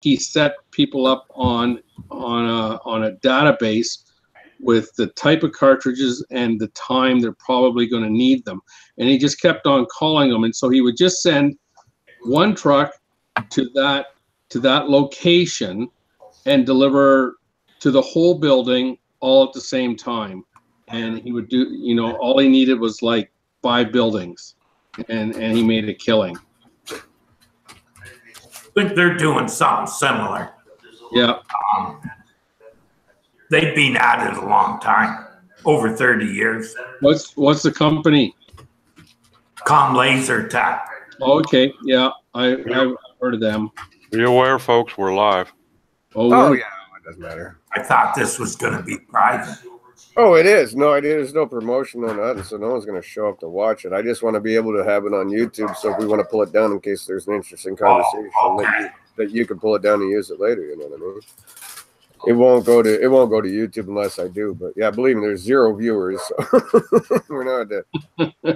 he set people up on a database with the type of cartridges and the time they're probably going to need them. And he just kept on calling them. And so he would just send one truck to that location and deliver to the whole building all at the same time. And he would do, you know, all he needed was like 5 buildings, and he made a killing. I think they're doing something similar. Yeah. They've been at it a long time, over 30 years. What's the company? Laser Tech. Okay, yeah, I've heard of them. Be aware, folks, we're live. Oh yeah, it doesn't matter. I thought this was going to be private. Oh, it is. No, there's no promotion on that, so no one's going to show up to watch it. I just want to be able to have it on YouTube, so if we want to pull it down in case there's an interesting conversation, that you can pull it down and use it later. You know what I mean? It won't go to YouTube unless I do. But yeah, believe me, there's 0 viewers. So we're not dead.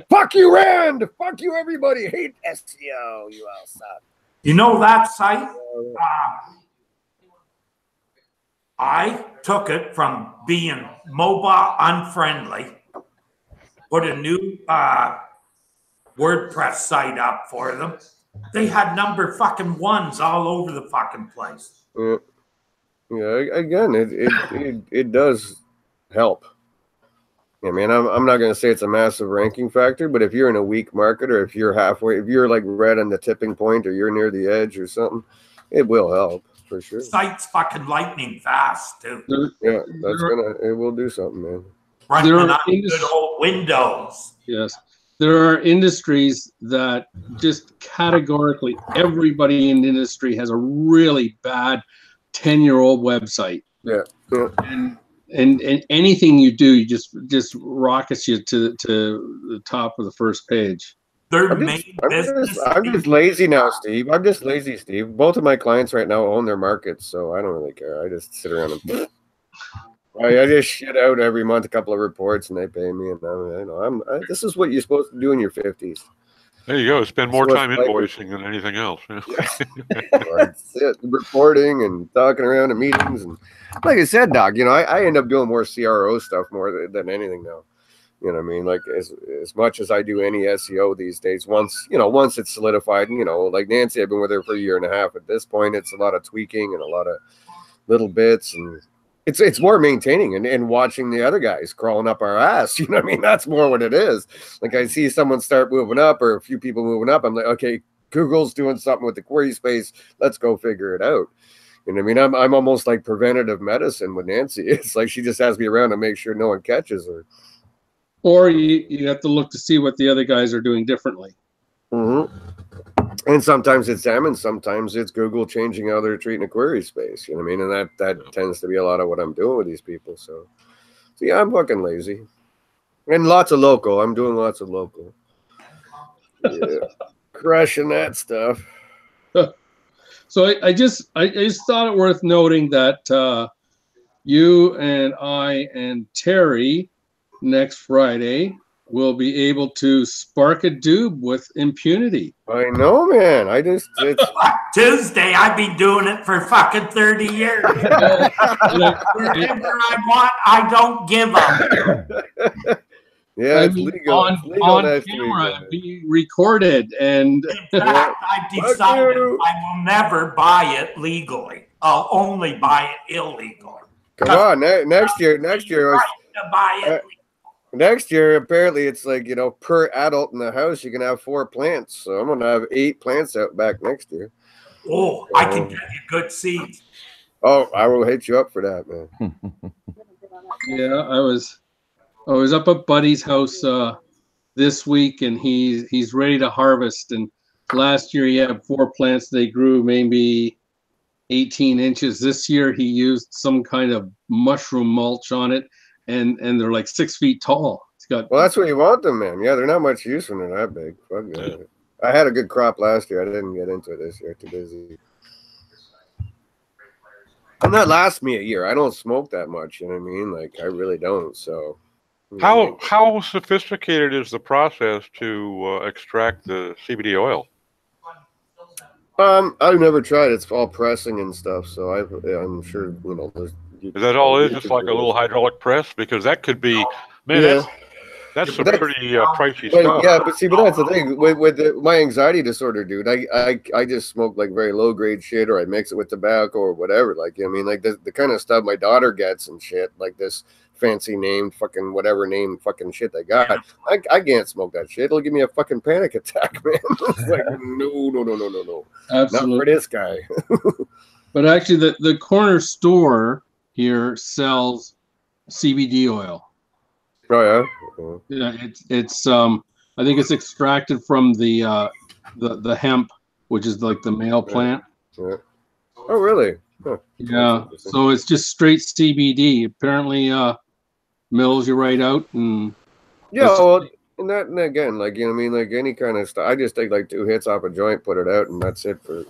Fuck you, Rand. Fuck you, everybody. Hate SEO. You all suck. You know that site? I took it from being mobile unfriendly, put a new WordPress site up for them. They had number fucking 1s all over the fucking place. Yeah, again, it does help. I mean, I'm not going to say it's a massive ranking factor, but if you're in a weak market, or if you're halfway, if you're like right on the tipping point, or you're near the edge or something, it will help for sure. Site's fucking lightning fast too. Yeah, it will do something, man. Running on good old Windows. Yes. There are industries that just categorically everybody in the industry has a really bad 10-year-old website. Yeah. And anything you do, you just rockets you to the top of the first page. I'm just lazy now, Steve. I'm just lazy, Steve. Both of my clients right now own their markets, so I don't really care. I just sit around and I just shit out every month a couple of reports, and they pay me. And this is what you're supposed to do in your 50s. There you go. Spend more time invoicing than anything else. That's it. Reporting and talking around in meetings, and like I said, Doc, you know, I end up doing more CRO stuff more than anything now. You know what I mean? Like as much as I do any SEO these days, once it's solidified, and, you know, like Nancy, I've been with her for 1.5 years. At this point, it's a lot of tweaking and a lot of little bits, and it's more maintaining and watching the other guys crawling up our ass. You know what I mean? That's more what it is. Like I see someone start moving up, or a few people moving up, I'm like, okay, Google's doing something with the query space. Let's go figure it out. You know what I mean? I'm almost like preventative medicine with Nancy. It's like she just has me around to make sure no one catches her. Or you have to look to see what the other guys are doing differently. Mm-hmm. And sometimes it's them, and sometimes it's Google changing how they're treating a query space. You know what I mean? And that tends to be a lot of what I'm doing with these people. So yeah, I'm fucking lazy. And lots of local. I'm doing lots of local. Yeah. Crushing that stuff. So I just thought it worth noting that you and I and Terry next Friday will be able to spark a doob with impunity. I know, man. Tuesday, I've been doing it for fucking 30 years. Wherever I want, I don't give up. Yeah, it's legal. On camera, be recorded. And in fact, I've decided I will never buy it legally. I'll only buy it illegally. Come on, next year. To buy it Next year, apparently, it's like, you know, per adult in the house, you can have 4 plants. So I'm going to have 8 plants out back next year. Oh, I can get you good seeds. Oh, I will hit you up for that, man. Yeah, I was up at Buddy's house this week, and he's ready to harvest. And last year he had 4 plants. They grew maybe 18 inches. This year he used some kind of mushroom mulch on it. And they're like 6 feet tall. Well, that's what you want them, man. Yeah, they're not much use when they're that big. Fuck that. I had a good crop last year. I didn't get into it this year. Too busy. And that lasts me a year. I don't smoke that much. You know what I mean? Like, I really don't. So, how sophisticated is the process to extract the CBD oil? I've nenever tried. It's all pressing and stuff, so I'm sure there's. Is that all it is? Just like a little hydraulic press? Because that could be, man. Yeah. That's some But pretty pricey But stuff. yeah, but that's the thing with my anxiety disorder, dude. I just smoke like very low grade shit, or I mix it with tobacco or whatever. Like I mean, like the kind of stuff my daughter gets and shit, like this fancy name, fucking whatever name, fucking shit they got. I can't smoke that shit. It'll give me a fucking panic attack, man. It's like no. Absolutely. Not for this guy. But actually, the corner store here sells CBD oil. Oh yeah. Yeah, it's I think it's extracted from the hemp, which is like the male plant. Yeah. Oh really? Huh. Yeah. So it's just straight CBD. Apparently, mills you right out and. Yeah. Well, and again, like I mean, like any kind of stuff. I just take like 2 hits off a joint, put it out, and that's it for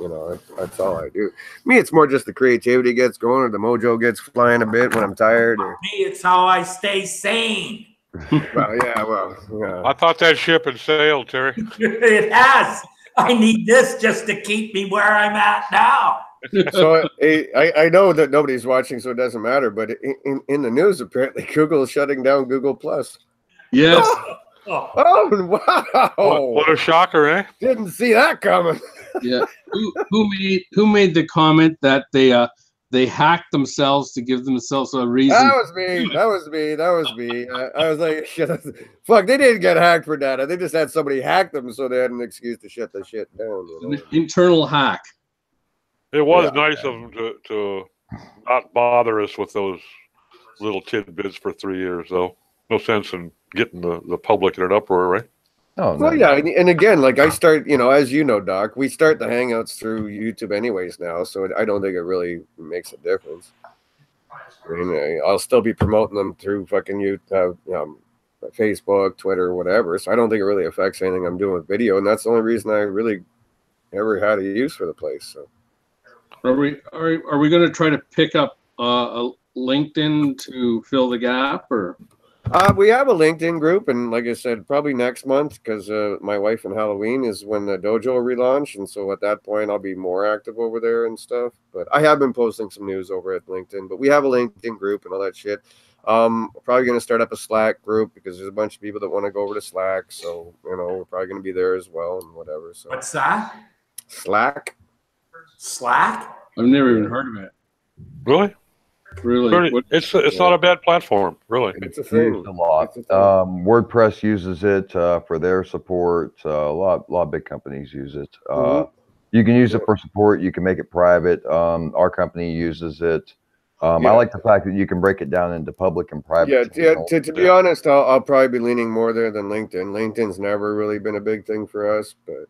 that's all I do. Me, it's more just the creativity gets going, or the mojo gets flying a bit when I'm tired. Or... Me, it's how I stay sane. Yeah. I thought that ship had sailed, Terry. It has. I need this just to keep me where I'm at now. So I know that nobody's watching, so it doesn't matter. But in the news, apparently, Google is shutting down Google Plus. Yes. Oh wow! What a shocker, eh? Didn't see that coming. Yeah. Who made the comment that they hacked themselves to give themselves a reason? That was me. I was like, shit, fuck, they didn't get hacked for data. They just had somebody hack them, so they had an excuse to shut the shit down. An internal hack. It was nice of them to not bother us with those little tidbits for 3 years, though. No sense in getting the public in an uproar, right? Oh, well, yeah, and again, like I start, as you know, Doc, we start the Hangouts through YouTube anyways now, so I don't think it really makes a difference. I mean, I'll still be promoting them through fucking YouTube, Facebook, Twitter, whatever. So I don't think it really affects anything I'm doing with video, and that's the only reason I really ever had a use for the place. So, are we going to try to pick up a LinkedIn to fill the gap, or? We have a LinkedIn group, and like I said, probably next month, because my wife and Halloween is when the Dojo relaunch, and so at that point I'll be more active over there and stuff. But I have been posting some news over at LinkedIn. But we have a LinkedIn group and all that shit. Probably going to start up a Slack group because there's a bunch of people that want to go over to Slack. So we're probably going to be there as well and whatever. So what's that? Slack. Slack? I've never even heard of it. Really? Really? It's not a bad platform, really. It's a thing. Used a lot. WordPress uses it for their support. A lot of big companies use it. You can use it for support. You can make it private. Our company uses it. I like the fact that you can break it down into public and private. Yeah. To be honest, I'll probably be leaning more there than LinkedIn. LinkedIn's never really been a big thing for us, but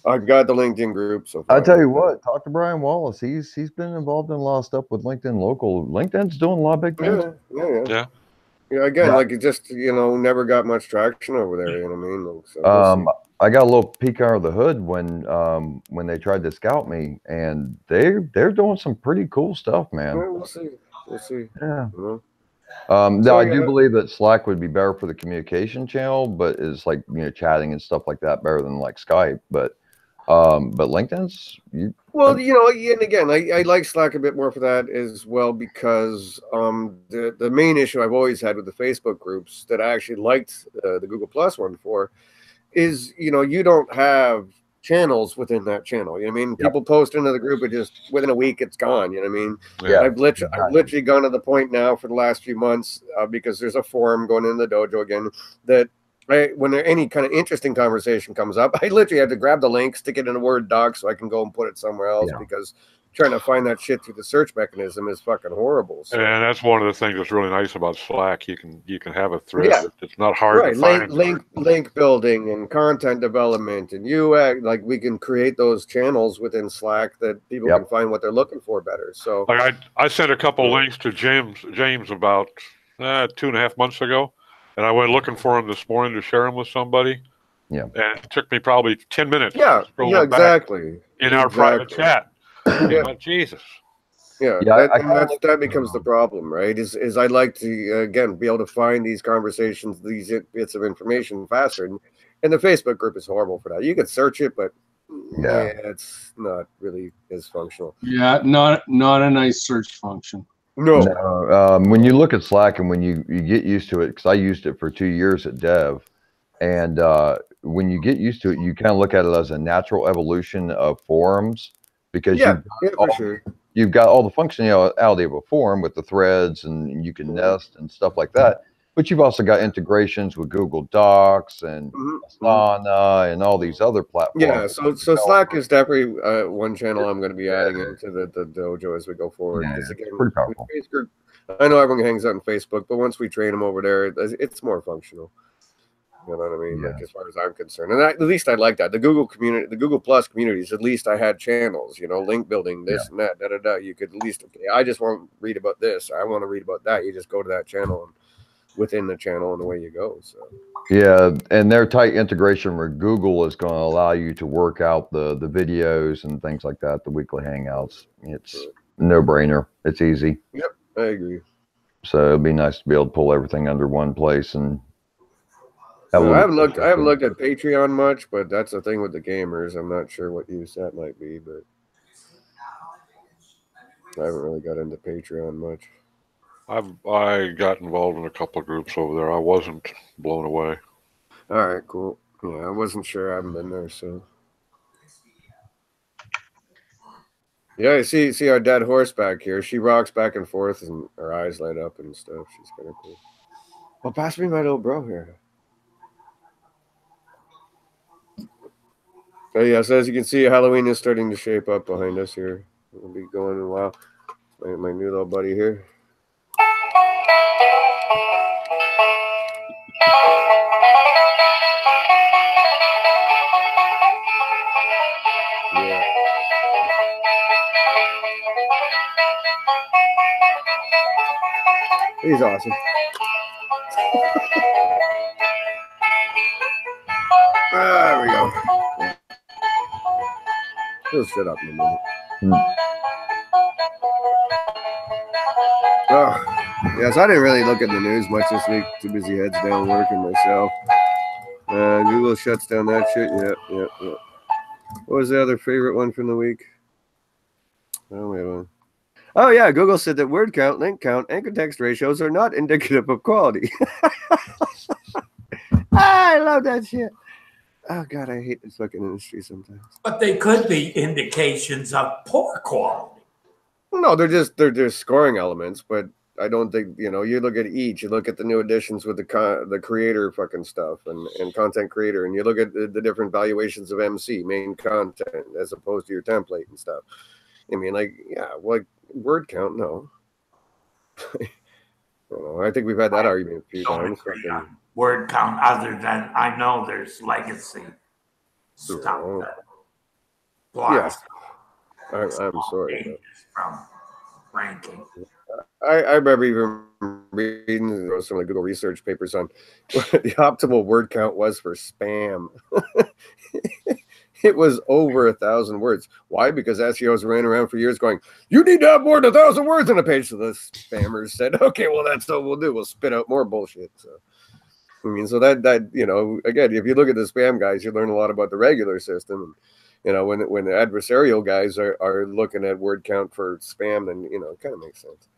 I've got the LinkedIn group. So I'll tell you what, talk to Brian Wallace. He's been involved in a lot of stuff with LinkedIn local. LinkedIn's doing a lot of big things. Yeah. Again, like it just never got much traction over there. You know what I mean? So I got a little peek under the hood when they tried to scout me, and they're doing some pretty cool stuff, man. Yeah, we'll see. Yeah. Now I do believe that Slack would be better for the communication channel, but it's like chatting and stuff like that better than like Skype. But LinkedIn's and again, I like Slack a bit more for that as well, because the main issue I've always had with the Facebook groups that I actually liked the Google Plus one for is you don't have channels within that channel. You know what I mean? People post into the group, and just within a week it's gone. You know what I mean? Yeah. I've literally gone to the point now for the last few months because there's a forum going in the dojo again that when there any kind of interesting conversation comes up, I literally have to grab the link, stick it in a Word doc so I can go and put it somewhere else because trying to find that shit through the search mechanism is fucking horrible. So. And that's one of the things that's really nice about Slack. You can have a thread. Yeah. It's not hard to find. Link building and content development and UX. Like we can create those channels within Slack that people can find what they're looking for better. So like I sent a couple links to James about 2.5 months ago. And I went looking for him this morning to share him with somebody. Yeah. And it took me probably 10 minutes. Yeah, exactly. In our private chat. Like, Jesus. Yeah, that becomes the problem, right? Is I like to, again, be able to find these conversations, these bits of information faster. And the Facebook group is horrible for that. You can search it, but Yeah. It's not really as functional. Yeah, not a nice search function. No. When you look at Slack and when you get used to it, because I used it for 2 years at Dev, and when you get used to it, you kind of look at it as a natural evolution of forums, because Yeah, for sure. You've got all the functionality of a forum with the threads, and you can nest and stuff like that. But you've also got integrations with Google Docs and Asana and all these other platforms. Yeah, so Slack is definitely one channel I'm going to be adding into the dojo as we go forward. Because again, pretty powerful. Facebook, I know everyone hangs out on Facebook, but once we train them over there, it's more functional. You know what I mean? Yeah. Like, as far as I'm concerned, and at least I like that. The Google community, the Google Plus communities. At least I had channels. link building, this and that, You could at least, okay, I just want to read about this. I want to read about that. You just go to that channel, and within the channel, and away you go. So. Yeah, and their tight integration with Google is going to allow you to work out the videos and things like that, the weekly hangouts. It's no brainer. It's easy. Yep, I agree. So it'd be nice to be able to pull everything under one place and. I haven't looked at Patreon much, but that's the thing with the gamers. I'm not sure what use that might be, but I haven't really got into Patreon much. I got involved in a couple of groups over there. I wasn't blown away. All right, cool. Yeah, I wasn't sure. I haven't been there, so. Yeah, I see our dead horse back here. She rocks back and forth, and her eyes light up and stuff. She's kind of cool. Well, pass me my little bro here. Oh, yeah, so as you can see, Halloween is starting to shape up behind us here. We'll be going in a while. My new little buddy here. Yeah. He's awesome. There we go. He'll shut up in a minute. Oh, yes, I didn't really look at the news much this week. Too busy heads down working myself. Google shuts down that shit. Yeah. What was the other favorite one from the week? Oh, we have one. Oh, yeah. Google said that word count, link count, anchor text ratios are not indicative of quality. I love that shit. Oh, God, I hate this fucking industry sometimes. But they could be indications of poor quality. No, they're just scoring elements, but I don't think, you look at each, you look at the new additions with the creator fucking stuff and content creator, and you look at the different valuations of MC, main content, as opposed to your template and stuff. I mean, word count, no. I think we've had that argument a few times. Word count, other than I know there's legacy stuff. Yeah. I'm sorry. From ranking. I remember even reading some of the Google research papers on what the optimal word count was for spam. It was over 1,000 words. Why? Because SEOs ran around for years going, you need to have more than 1,000 words on a page. So the spammers said, okay, well, that's what we'll do. We'll spit out more bullshit. So, I mean, so that again, if you look at the spam guys, you learn a lot about the regular system. And, when the adversarial guys are looking at word count for spam, then, it kind of makes sense.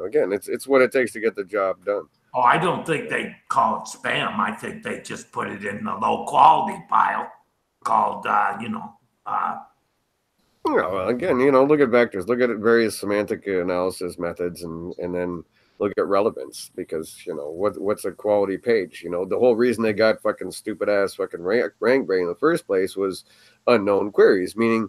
Again, it's what it takes to get the job done. Oh, I don't think they call it spam. I think they just put it in the low quality pile called, well, again, look at vectors, look at various semantic analysis methods, and then look at relevance, because, what's a quality page? The whole reason they got fucking stupid ass fucking rank brain in the first place was unknown queries, meaning,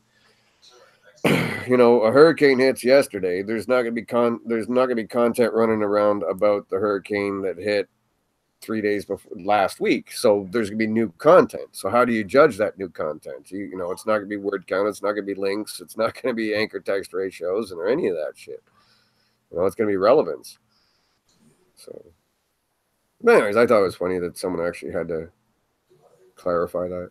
a hurricane hits yesterday. There's not going to be content running around about the hurricane that hit 3 days before last week. So there's going to be new content. So how do you judge that new content? It's not going to be word count. It's not going to be links. It's not going to be anchor text ratios or any of that shit. It's going to be relevance. So, but anyways, I thought it was funny that someone actually had to clarify that.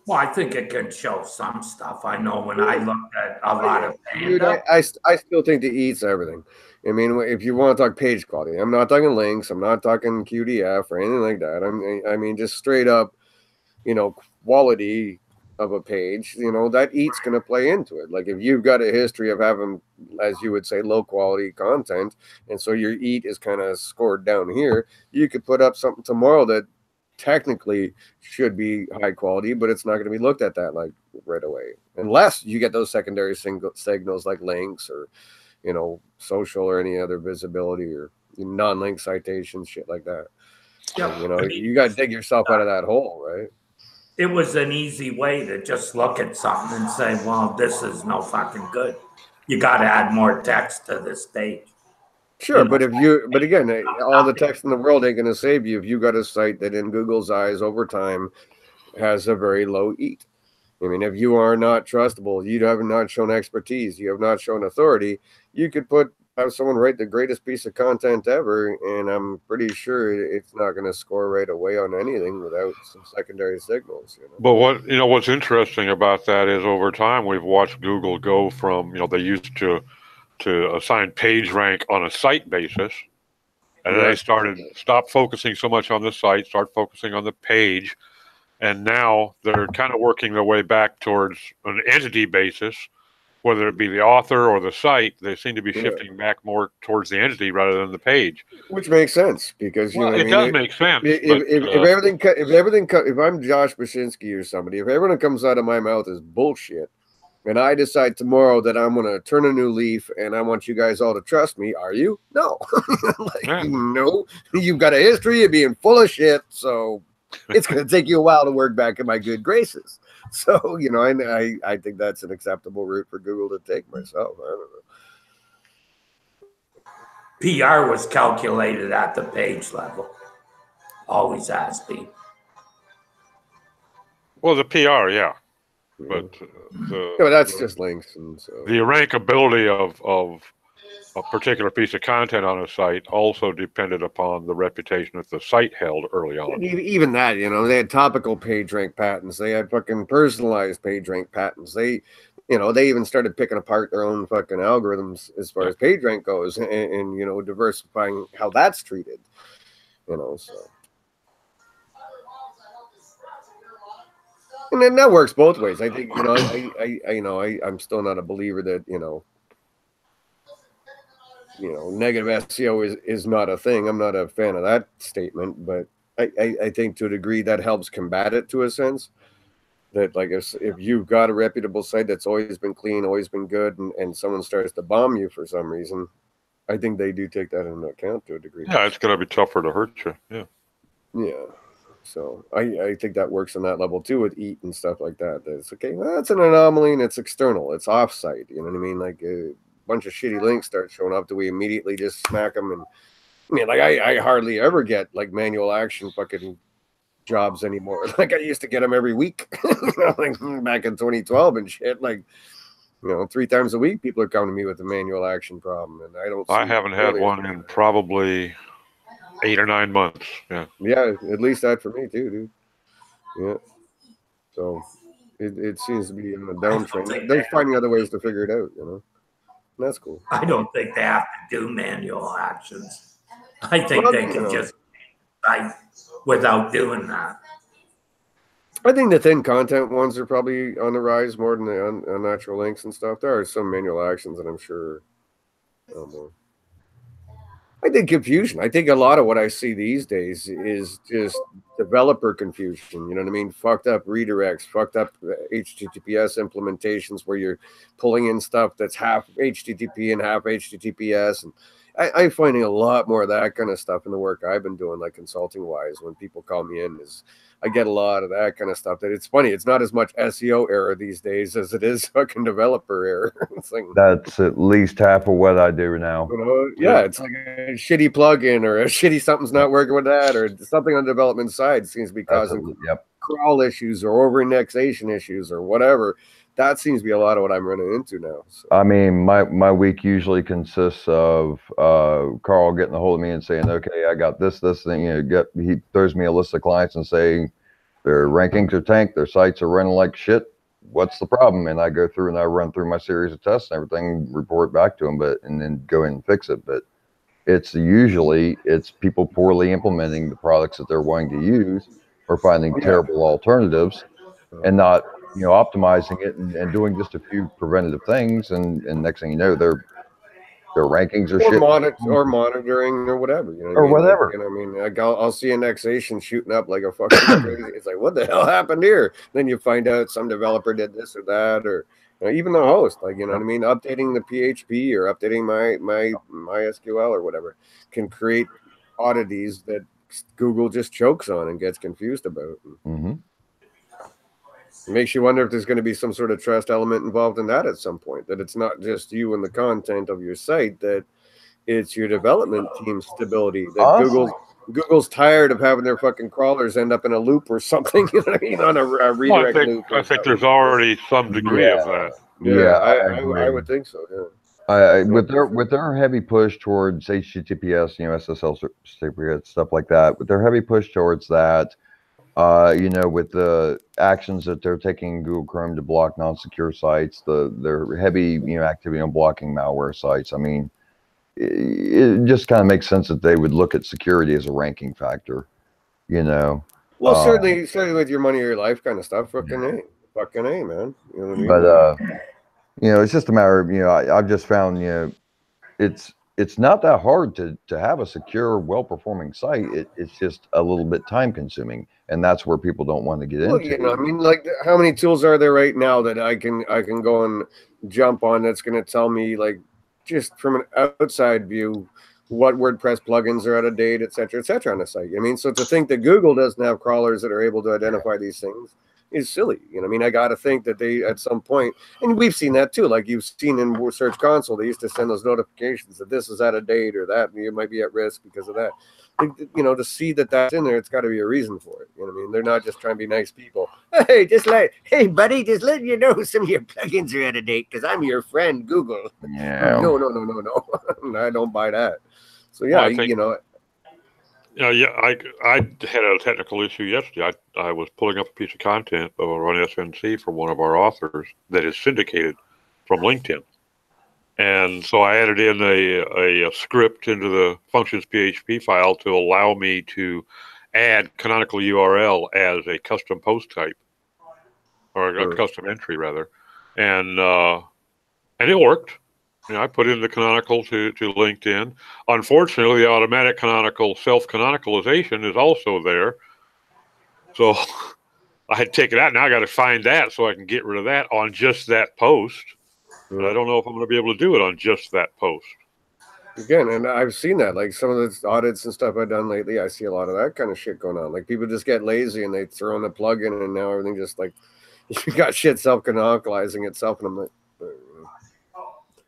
Well, I think it can show some stuff. I know when I looked at a lot of Dude, I still think that eats everything. I mean, if you want to talk page quality, I'm not talking links, I'm not talking QDF or anything like that. I mean, just straight up, quality of a page, you know, that EAT's going to play into it. Like if you've got a history of having, as you would say, low quality content, and so your EAT is kind of scored down here, you could put up something tomorrow that technically should be high quality, but it's not going to be looked at that like right away, unless you get those secondary signals like links or, you know, social or any other visibility or non-link citations, shit like that. Yeah, So, you know, you got to dig yourself out of that hole, right? it was an easy way to just look at something and say, well, this is no fucking good. You got to add more text to this page. Sure, You know, but again, all the text in the world ain't going to save you if you got a site that in Google's eyes over time has a very low EAT. I mean, if you are not trustable, you have not shown expertise, you have not shown authority, you could have someone write the greatest piece of content ever, and I'm pretty sure it's not going to score right away on anything without some secondary signals. You know? But what's interesting about that is over time we've watched Google go from, they used to assign page rank on a site basis, and then they stopped focusing so much on the site, start focusing on the page, and now they're kind of working their way back towards an entity basis. Whether it be the author or the site, they seem to be shifting back more towards the entity rather than the page. Which makes sense because it does make sense. If I'm Josh Baczynski or somebody, if everything that comes out of my mouth is bullshit, and I decide tomorrow that I'm going to turn a new leaf and I want you guys all to trust me, are you? No, no. You've got a history of being full of shit, so it's going to take you a while to work back in my good graces. So, you know, I think that's an acceptable route for Google to take myself. I don't know. PR was calculated at the page level. Always has been. Well, the PR, yeah. But that's just links. And so. The rankability of a particular piece of content on a site also depended upon the reputation that the site held early on. Even that, you know, they had topical page rank patents. They had fucking personalized page rank patents. They even started picking apart their own fucking algorithms as far as page rank goes and you know, diversifying how that's treated, you know, so. And then that works both ways. I think, you know, I'm still not a believer that, you know, negative SEO is not a thing. I'm not a fan of that statement, but I think to a degree that helps combat it to a sense. That like if you've got a reputable site that's always been clean, always been good, and someone starts to bomb you for some reason, I think they do take that into account to a degree. Yeah, it's going to be tougher to hurt you. Yeah. Yeah. So I think that works on that level too with EAT and stuff like that. That's okay. Well, that's an anomaly and it's external. It's offsite. You know what I mean? Like a bunch of shitty links start showing up. Do we immediately just smack them? And I mean, like I hardly ever get like manual action fucking jobs anymore. Like I used to get them every week, you know, like back in 2012 and shit. Like, you know, 3 times a week, people are coming to me with a manual action problem, and I haven't had one in probably 8 or 9 months. Yeah. Yeah, at least that for me too, dude. Yeah. So it seems to be on a downtrend. They're finding other ways to figure it out, you know. And that's cool. I don't think they have to do manual actions. I think they can just write without doing that. I think the thin content ones are probably on the rise more than the unnatural links and stuff. There are some manual actions, and I'm sure. I think confusion. I think a lot of what I see these days is just developer confusion. You know what I mean? Fucked up redirects, fucked up HTTPS implementations where you're pulling in stuff that's half HTTP and half HTTPS. And I'm finding a lot more of that kind of stuff in the work I've been doing, like consulting wise. When people call me in, I get a lot of that kind of stuff. That it's funny. It's not as much SEO error these days as it is fucking developer error. It's like, that's at least half of what I do now. You know, yeah, it's like a shitty plugin or a shitty something's not working with that, or something on the development side seems to be causing crawl issues or over indexation issues or whatever. That seems to be a lot of what I'm running into now. So. I mean, my week usually consists of Carl getting a hold of me and saying, okay, I got this thing. You know, he throws me a list of clients and say their rankings are tanked, their sites are running like shit. What's the problem? And I go through and I run through my series of tests and everything, report back to them, and then go in and fix it. But it's usually people poorly implementing the products that they're wanting to use or finding terrible alternatives. and not, optimizing it and doing just a few preventative things, and next thing you know, their rankings are shit, or monitoring or whatever, or whatever. Like, I mean, like I'll see indexation shooting up like a fucking crazy. It's like, what the hell happened here? Then you find out some developer did this or that, or even the host, like, what I mean, updating the PHP or updating my SQL or whatever can create oddities that Google just chokes on and gets confused about. Mm-hmm. It makes you wonder if there's going to be some sort of trust element involved in that at some point, that it's not just you and the content of your site, that it's your development team's stability, that Awesome. Google's tired of having their fucking crawlers end up in a loop or something, on a redirect loop. I think there's already some degree of that. Yeah, I would think so. Yeah. With their heavy push towards HTTPS, SSL certificates, stuff like that, with their heavy push towards that, with the actions that they're taking in Google Chrome to block non-secure sites, their heavy, activity on blocking malware sites. I mean, it just kind of makes sense that they would look at security as a ranking factor, Well, certainly with your money or your life kind of stuff, fucking A, man. You know what I mean? But it's just a matter of, I've just found, it's not that hard to have a secure, well-performing site. It's just a little bit time-consuming, and that's where people don't want to get into. I mean, like, how many tools are there right now that I can go and jump on that's going to tell me, like, just from an outside view, what WordPress plugins are out of date, et cetera, on the site. I mean, so to think that Google doesn't have crawlers that are able to identify these things is silly. I mean, I got to think that they, at some point, and we've seen that too, like you've seen in Search Console, they used to send those notifications that this is out of date or that you might be at risk because of that. To see that that's in there, it's got to be a reason for it. You know what I mean? They're not just trying to be nice people. Hey, hey, buddy, just letting you know some of your plugins are out of date because I'm your friend, Google. Yeah. No. I don't buy that. So yeah, well, I had a technical issue yesterday. I was pulling up a piece of content over on SNC for one of our authors that is syndicated from LinkedIn. And so I added in a script into the functions PHP file to allow me to add canonical URL as a custom post type, or a custom entry rather. And it worked. I put in the canonical to LinkedIn. Unfortunately, the automatic canonical self-canonicalization is also there. So I had to take it out. Now I got to find that so I can get rid of that on just that post. But I don't know if I'm going to be able to do it on just that post. Again, and I've seen that, like some of the audits and stuff I've done lately, I see a lot of that kind of shit going on. Like people just get lazy and they throw in a plugin and now everything just like, you got shit self-canonicalizing itself. And I'm like,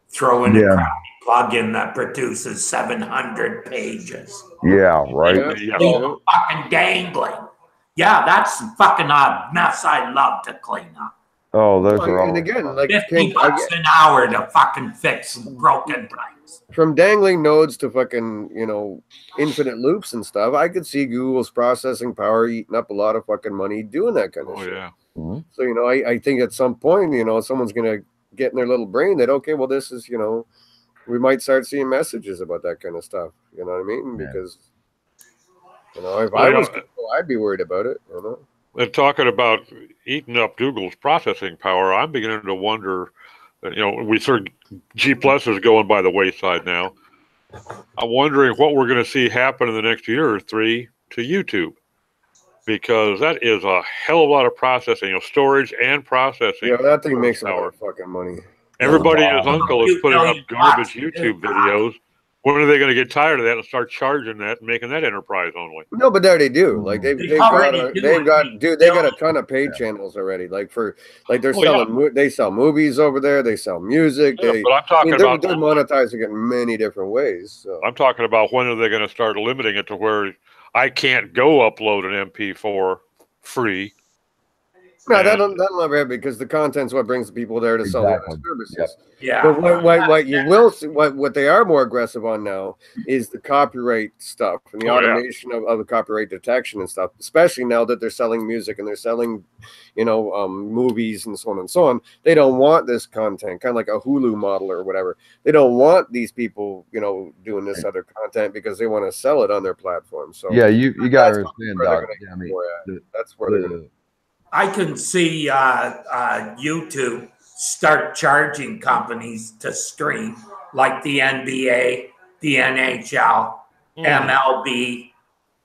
throw in a crappy plugin that produces 700 pages. Yeah, right. Fucking dangling. Yeah, that's fucking a mess I love to clean up. Oh, those are all. And again, like $50 an hour to fucking fix broken things. From dangling nodes to fucking, infinite loops and stuff, I could see Google's processing power eating up a lot of fucking money doing that kind of shit. Yeah. Mm-hmm. So, I think at some point, someone's going to get in their little brain that, okay, well, this is, we might start seeing messages about that kind of stuff. You know what I mean? Because, if I was Google, I'd be worried about it, And talking about eating up Google's processing power, I'm beginning to wonder, we sort of G+ is going by the wayside now. I'm wondering what we're going to see happen in the next year or three to YouTube, because that is a hell of a lot of processing, storage and processing. Yeah, that thing makes a lot of fucking money. Everybody and his uncle is putting up garbage YouTube videos. When are they going to get tired of that and start charging that and making that enterprise only? No, but there they do. Like they've got a ton of paid channels already. Like they sell movies over there. They sell music. But I'm talking about they're monetizing it in many different ways. So. I'm talking about when are they going to start limiting it to where I can't go upload an MP4 free. No, that'll never happen because the content's what brings the people there to sell their services. Yep. Yeah. But what you will see, what they are more aggressive on now is the copyright stuff and the automation of the copyright detection and stuff. Especially now that they're selling music and they're selling, movies and so on and so on. They don't want this content, kind of like a Hulu model or whatever. They don't want these people, doing this other content because they want to sell it on their platform. So yeah, you got to understand, Doc. that's where they're going to. I can see YouTube start charging companies to stream, like the NBA, the NHL, MLB,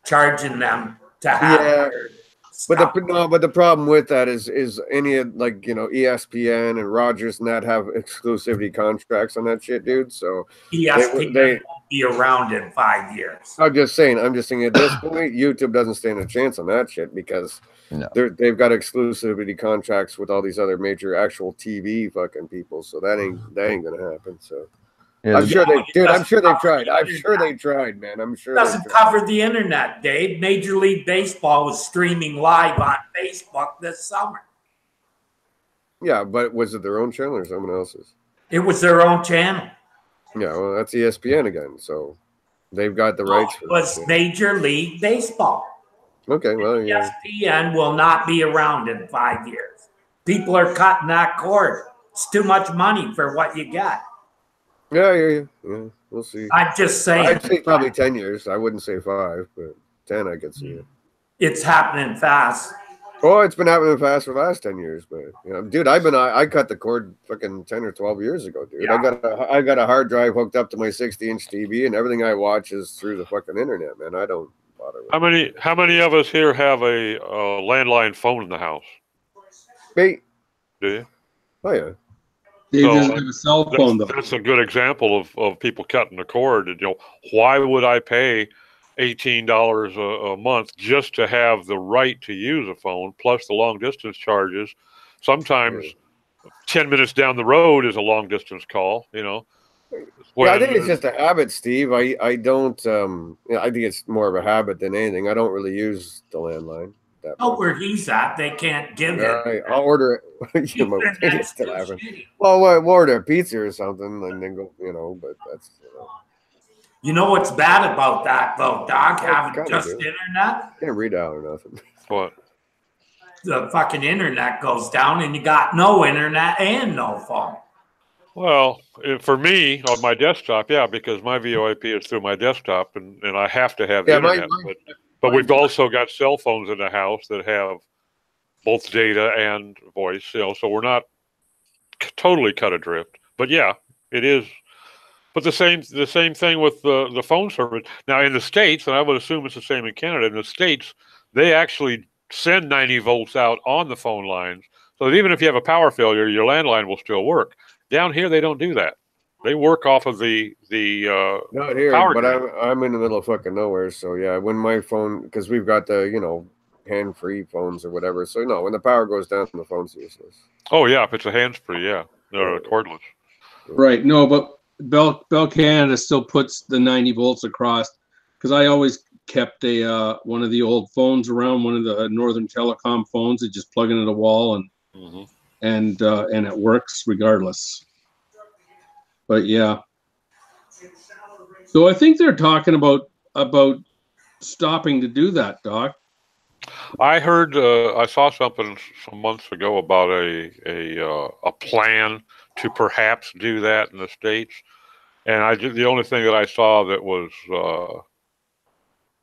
charging them to have Yeah. their But stuff. but the problem with that is any of, like, you know, ESPN and Rogers and that have exclusivity contracts on that shit, dude. So ESPN they won't be around in 5 years. I'm just saying at this point, YouTube doesn't stand a chance on that shit because No. they've got exclusivity contracts with all these other major actual TV fucking people. So that ain't gonna happen. So Yeah, I'm sure they, dude. I'm sure they cover tried. the I'm sure they internet. tried, man. I'm sure It they doesn't tried. cover the internet, Dave. Major League Baseball was streaming live on Facebook this summer. Yeah, but was it their own channel or someone else's? It was their own channel. Yeah, well, that's ESPN again. So they've got the No, rights it for was that. Major League Baseball. Okay, well, yeah. ESPN will not be around in 5 years. People are cutting that cord. It's too much money for what you got. Yeah. We'll see. I'm just saying. I'd say probably 10 years. I wouldn't say 5, but 10 I could see it. It's happening fast. Oh, it's been happening fast for the last 10 years, but you know, dude, I cut the cord fucking 10 or 12 years ago, dude. Yeah. I got a hard drive hooked up to my 60-inch TV, and everything I watch is through the fucking internet, man. I don't bother with it. How many of us here have a landline phone in the house? Hey, Do you? oh yeah. Dave So, doesn't have a cell phone though. That's a good example of people cutting the cord. You know, why would I pay $18 a month just to have the right to use a phone, plus the long distance charges? Sometimes 10 minutes down the road is a long distance call, you know. Yeah, I think it's just a habit, Steve. I don't I think it's more of a habit than anything. I don't really use the landline that Oh, much. where he's at, they can't give it. I'll order it. You know, my kid is still having. Well, we'll order a pizza or something and then go, you know, but that's, you know. You know what's bad about that, though, Doc? Having kinda just do. internet? Can't read out or nothing. What? The fucking internet goes down and you got no internet and no phone. Well, for me on my desktop, yeah, because my VoIP is through my desktop, and I have to have the internet. But we've also got cell phones in the house that have both data and voice, you know, so we're not totally cut adrift. But yeah, it is. But the same thing with the phone service. Now in the States, and I would assume it's the same in Canada, in the States, they actually send 90 volts out on the phone lines. So that even if you have a power failure, your landline will still work. Down here, they don't do that. They work off of the not here, power but grid. I'm in the middle of fucking nowhere. So yeah, when my phone, because we've got the, you know, hand-free phones or whatever. So no, when the power goes down, the phone's useless. Oh yeah, if it's a hands-free, yeah, they're cordless. Right. No, but Bell Canada still puts the 90 volts across, because I always kept a one of the old phones around, one of the Northern Telecom phones that just plug into the wall and it works regardless. But yeah. So I think they're talking about stopping to do that, Doc. I heard, I saw something some months ago about a plan to perhaps do that in the States, and the only thing that I saw that was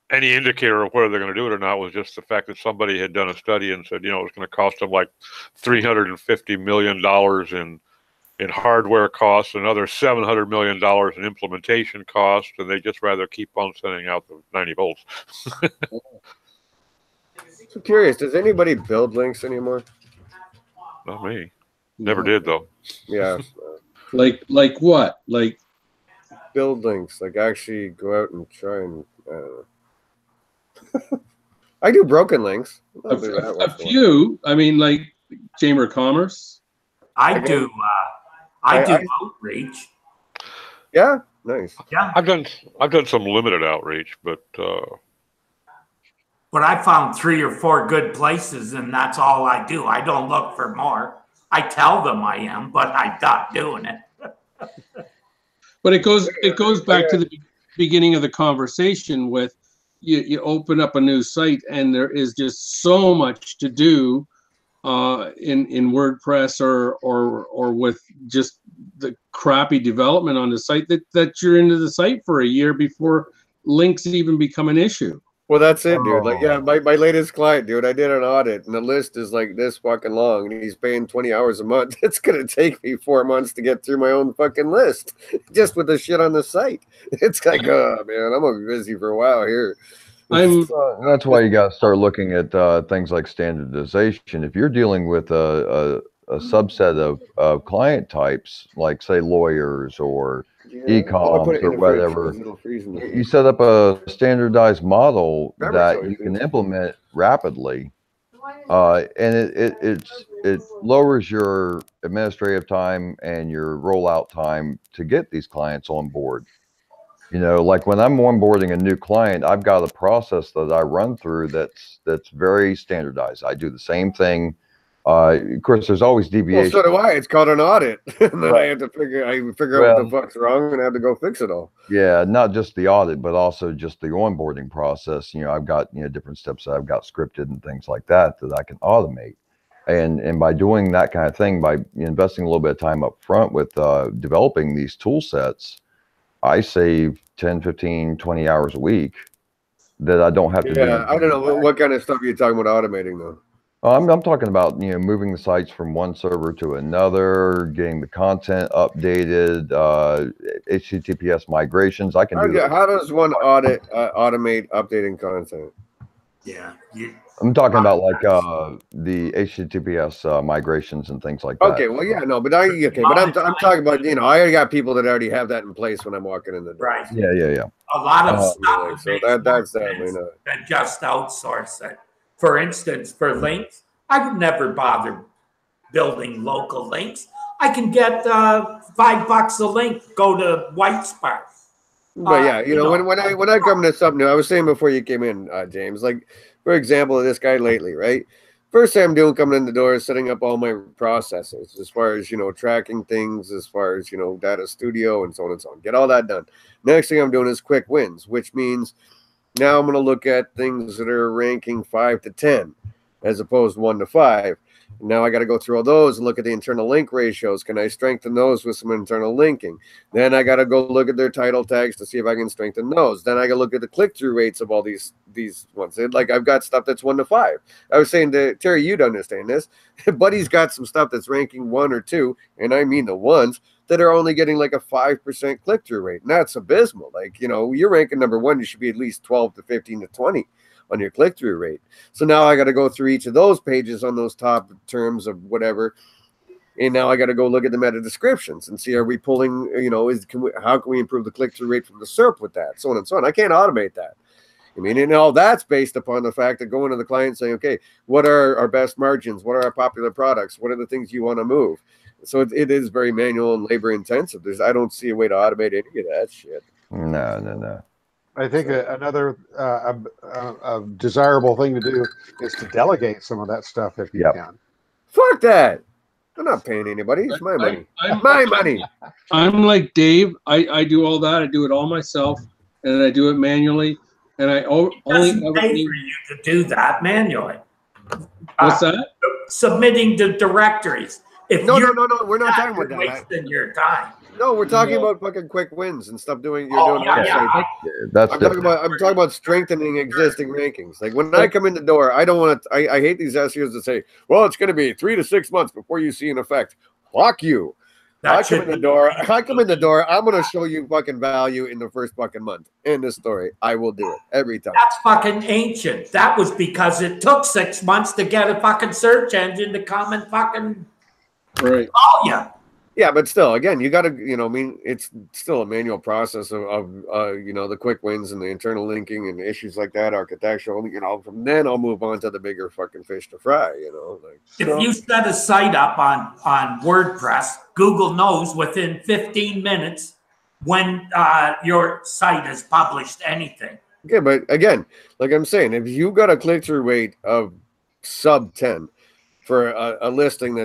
any indicator of whether they're going to do it or not was just the fact that somebody had done a study and said, you know, it was going to cost them like $350 million in hardware costs, another $700 million in implementation costs, and they just rather keep on sending out the 90 volts. So curious, does anybody build links anymore? Not me. Never did though. Yeah. Like what? Like build links, like actually go out and try and I don't know. I do broken links. a few. I mean, like Chamber of Commerce. I do outreach. Yeah, nice. Yeah, I've done some limited outreach, but I found 3 or 4 good places, and that's all I do. I don't look for more. I tell them I am, but I'm not doing it. But it goes back to the beginning of the conversation with you open up a new site and there is just so much to do in WordPress or with just the crappy development on the site that you're into the site for a year before links even become an issue. Well, that's it, dude. Like, yeah, my latest client, dude, I did an audit and the list is like this fucking long and he's paying 20 hours a month. It's going to take me 4 months to get through my own fucking list just with the shit on the site. It's like, oh, man, I'm going to be busy for a while here. That's why you got to start looking at things like standardization. If you're dealing with a subset of client types, like say lawyers or e-coms or whatever, you set up a standardized model that you can implement rapidly, and it lowers your administrative time and your rollout time to get these clients on board. You know, like when I'm onboarding a new client, I've got a process that I run through that's very standardized. I do the same thing. Of course, there's always deviation. Well, so do I. It's called an audit, and then I have to figure out what the fuck's wrong, and I have to go fix it all. Yeah, not just the audit, but also just the onboarding process. You know, I've got different steps that I've got scripted and things like that I can automate. And by doing that kind of thing, by investing a little bit of time up front with developing these tool sets, I save 10, 15, 20 hours a week that I don't have to do. Yeah, I don't know. What kind of stuff are you talking about automating, though? I'm talking about, moving the sites from one server to another, getting the content updated, HTTPS migrations. I can do that. How does one automate updating content? Yeah. I'm talking about like the HTTPS migrations and things like that. Okay, well, yeah, no, but I'm talking about, I already got people that already have that in place when I'm walking in the door. Right. Yeah. A lot of stuff. So that's definitely not. And just outsource it. For instance, for links, I would never bother building local links. I can get $5 a link. Go to Whitespark. But yeah, when I come to something new, I was saying before you came in, James, like for example, this guy lately, right? First thing I'm doing coming in the door is setting up all my processes as far as, tracking things, as far as, data studio and so on and so on. Get all that done. Next thing I'm doing is quick wins, which means now I'm going to look at things that are ranking 5 to 10 as opposed to 1 to 5. Now I got to go through all those and look at the internal link ratios. Can I strengthen those with some internal linking? Then I got to go look at their title tags to see if I can strengthen those. Then I got to look at the click-through rates of all these ones. Like I've got stuff that's 1 to 5. I was saying to Terry, you'd understand this. Buddy's got some stuff that's ranking 1 or 2, and I mean the ones that are only getting like a 5% click-through rate. And that's abysmal. Like, you're ranking number 1, you should be at least 12 to 15 to 20 on your click-through rate. So now I got to go through each of those pages on those top terms of whatever. And now I got to go look at the meta descriptions and see, are we pulling, how can we improve the click-through rate from the SERP with that? So on and so on. I can't automate that. I mean, and all that's based upon the fact that going to the client and saying, okay, what are our best margins? What are our popular products? What are the things you want to move? So it is very manual and labor intensive. I don't see a way to automate any of that shit. No. I think another desirable thing to do is to delegate some of that stuff if you can. Fuck that. I'm not paying anybody. It's my money. My money. I'm like Dave. I do all that. I do it all myself, and I do it manually. And I only ever pay for you to do that manually. What's that? Submitting the directories. No. We're not talking about that. Wasting your time. No, we're talking about fucking quick wins and stuff. I'm talking about strengthening existing rankings. Like when I come in the door, I don't want to. I hate these SEOs that say, "Well, it's going to be 3 to 6 months before you see an effect." Fuck you. I come in the door. I'm going to show you fucking value in the first fucking month. End of story. I will do it every time. That's fucking ancient. That was because it took 6 months to get a fucking search engine to come and fucking call you. Yeah, but still, again, you got to, it's still a manual process of the quick wins and the internal linking and issues like that, architectural, from then I'll move on to the bigger fucking fish to fry, If you set a site up on WordPress, Google knows within 15 minutes when your site has published anything. Okay, but again, like I'm saying, if you got a click-through rate of sub 10, for a listing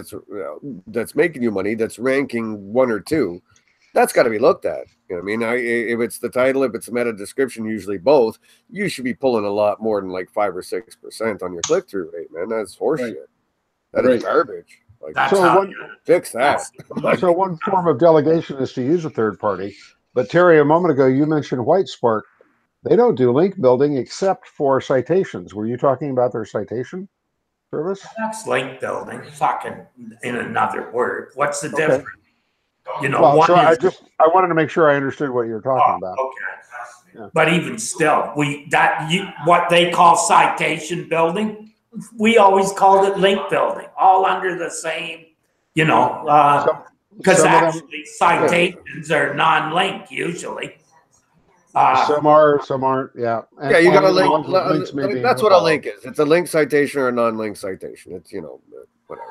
that's making you money, that's ranking 1 or 2, that's got to be looked at. You know what I mean? If it's the title, if it's the meta description, usually both, you should be pulling a lot more than like 5 or 6% on your click-through rate, man. That's horseshit. That is garbage. Fix that. So one form of delegation is to use a third party. But Terry, a moment ago, you mentioned Whitespark. They don't do link building except for citations. Were you talking about their citation service? That's link building, fucking in another word. What's the Okay. difference? You know, Well, one so is I wanted to make sure I understood what you're talking about. okay. Yeah. But even still, what they call citation building, we always called it link building, all under the same, you know, because some of them- actually citations are non-link usually. Some are, some aren't. Yeah. And Yeah, you got a the link. ones with links may be That's no what a follow. link is. It's a link citation or a non-link citation. It's, you know, whatever.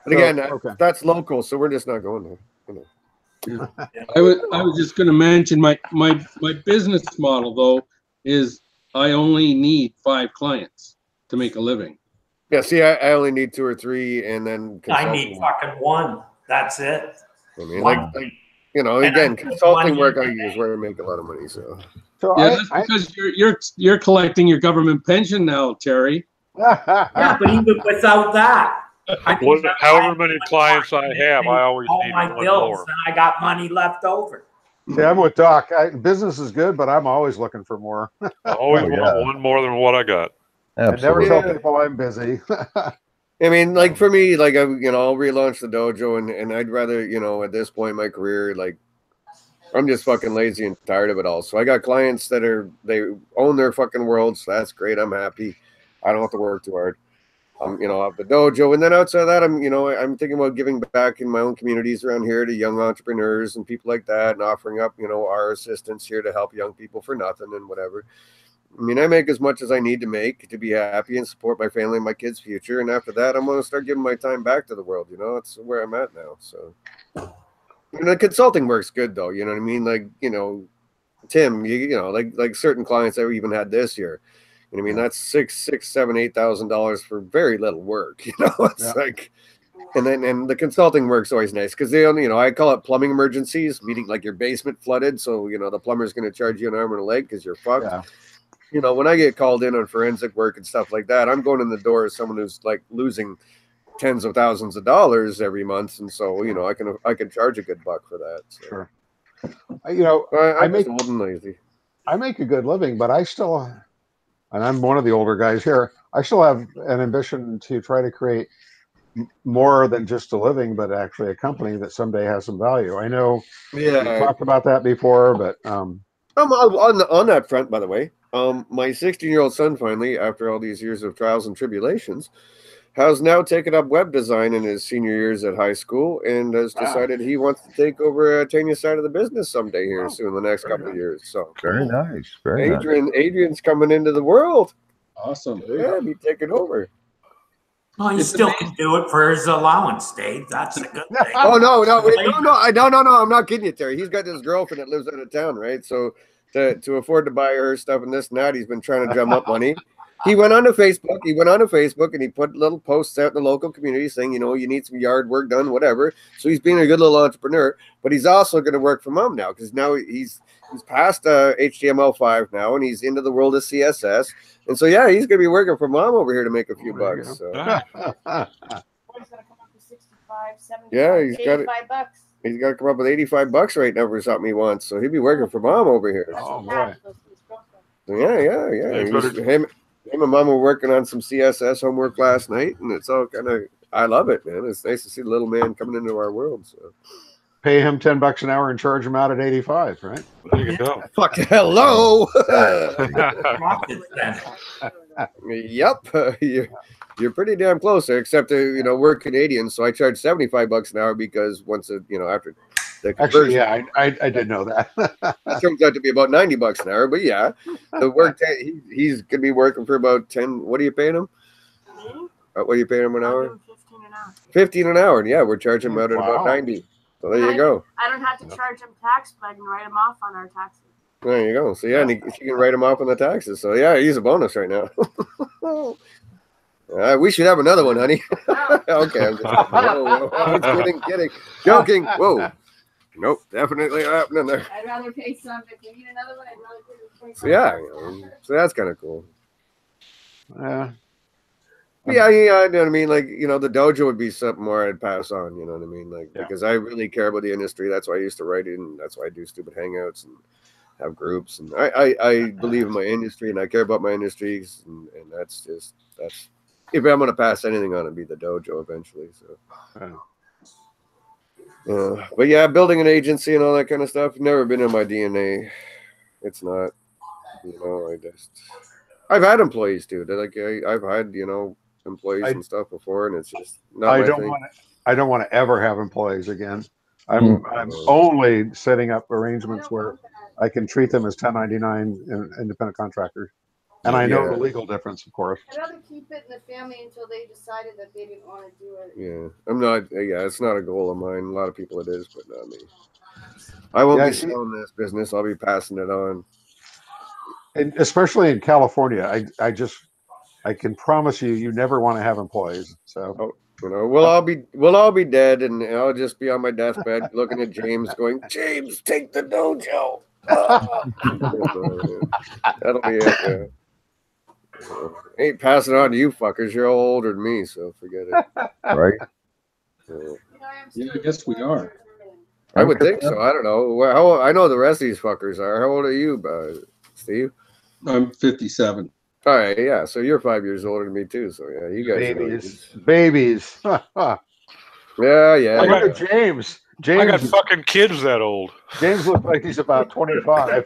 But So, again, okay. that's local, so we're just not going there. You know. I was just going to mention my business model though is I only need 5 clients to make a living. Yeah, see, I only need 2 or 3, and then I need fucking one. That's it. I mean, One. like you know, And again, I put consulting money work I in use where I make a lot of money. So So Yeah, that's because you're collecting your government pension now, Terry. Yeah, but even without that, However many clients I have, I always all need my one bills, more. and I got money left over. See, I'm with Doc. Business is good, but I'm always looking for more. I always Oh, want yeah. one more than what I got. I never Absolutely. tell Yeah. people I'm busy. I mean, like for me, like I'll relaunch the dojo, and I'd rather, you know, at this point in my career, like I'm just fucking lazy and tired of it all. So I got clients that they own their fucking world, so that's great. I'm happy. I don't have to work too hard. You know, I have the dojo, and then outside of that, I'm thinking about giving back in my own communities around here to young entrepreneurs and people like that, and offering up, you know, our assistance here to help young people for nothing and whatever. I mean, I make as much as I need to make to be happy and support my family and my kids' future. And after that, I'm going to start giving my time back to the world. You know, it's where I'm at now. So, and the consulting works good though. You know what I mean? Like, you know, Tim, you know, like certain clients I even had this year. You know what I mean? That's $8,000 for very little work. You know, it's like, and the consulting work's always nice because they only, you know, I call it plumbing emergencies, meaning like your basement flooded. So, you know, the plumber's going to charge you an arm and a leg because you're fucked. Yeah. You know, when I get called in on forensic work and stuff like that, I'm going in the door as someone who's like losing tens of thousands of dollars every month, and so you know, I can charge a good buck for that. So. Sure. You know, I'm just old and lazy. I make a good living, but I still, and I'm one of the older guys here, I still have an ambition to try to create more than just a living, but actually a company that someday has some value. I know we talked about that before, but on that front, by the way, my 16-year-old son finally, after all these years of trials and tribulations, has now taken up web design in his senior years at high school and has decided he wants to take over Tanya's side of the business someday here soon, the next couple of years. So Very nice. Very nice. Adrian's coming into the world. Awesome. Yeah, be taking over. Well, he still can do it for his allowance, Dave. That's a good thing. Oh no, I'm not kidding you, Terry. He's got this girlfriend that lives out of town, right? So to afford to buy her stuff and this and that, he's been trying to drum up money. He went onto Facebook and he put little posts out in the local community saying, you know, you need some yard work done, whatever. So he's being a good little entrepreneur, but he's also going to work from home now because now he's past HTML5 now and he's into the world of CSS. And so, yeah, he's going to be working from home over here to make a few bucks. So. Yeah, he's got it. $85. He's got to come up with $85 right now for something he wants. So he'll be working for mom over here. oh boy. Yeah. Him and mom were working on some CSS homework last night, and it's all kind of, I love it, man. It's nice to see the little man coming into our world. So Pay him $10 an hour and charge him out at 85, right? There you go. fuck, hello. Yep, you're pretty damn close there. Except you know, we're Canadians, so I charge $75 an hour because once after the Actually, yeah, I did know that. it turns out to be about $90 an hour. But yeah, the work he's gonna be working for about 10. What are you paying him? What are you paying him an hour? 15 an hour. 15 an hour. And yeah, we're charging him out at about 90. So there you go. I don't have to charge him tax, but I can write him off on our taxes. There you go. So yeah, and she can write him off on the taxes. So yeah, he's a bonus right now. We should have another one, honey. Okay, I'm just kidding. Joking. Whoa. Nope, definitely not happening there. I'd rather pay some. If you need another one, I'd rather pay some. So yeah, so that's kind of cool. Yeah. Yeah, you know what I mean? Like, you know, the dojo would be something more I'd pass on, you know what I mean? Like, because I really care about the industry. That's why I used to write it, and that's why I do stupid hangouts. And have groups, and I believe in my industry, and I care about my industries, and that's if I'm going to pass anything on, it'd be the dojo eventually. So. But yeah, building an agency and all that kind of stuff, never been in my DNA. It's not, I've had employees too. I've had, employees and stuff before, and it's just not my thing. I don't want to ever have employees again. I'm only setting up arrangements where I can treat them as 1099 independent contractors. And I know the legal difference, of course. I'd rather keep it in the family until they decided that they didn't want to do it. Yeah, I'm not. Yeah, it's not a goal of mine. A lot of people it is, but not me. I won't be selling this business. I'll be passing it on. And especially in California, I can promise you, you never want to have employees. So, we'll all be dead, and I'll just be on my deathbed looking at James, going, "James, take the dojo." That'll be it. Yeah. Ain't passing on to you fuckers. You're all older than me, so forget it. Right? Yeah, I guess we are. I would think so. I don't know. I know the rest of these fuckers are. How old are you, Steve? I'm 57. All right, yeah. So you're 5 years older than me too. So yeah, you guys babies. Yeah. Look at James. I got fucking kids that old. James looks like he's about 25.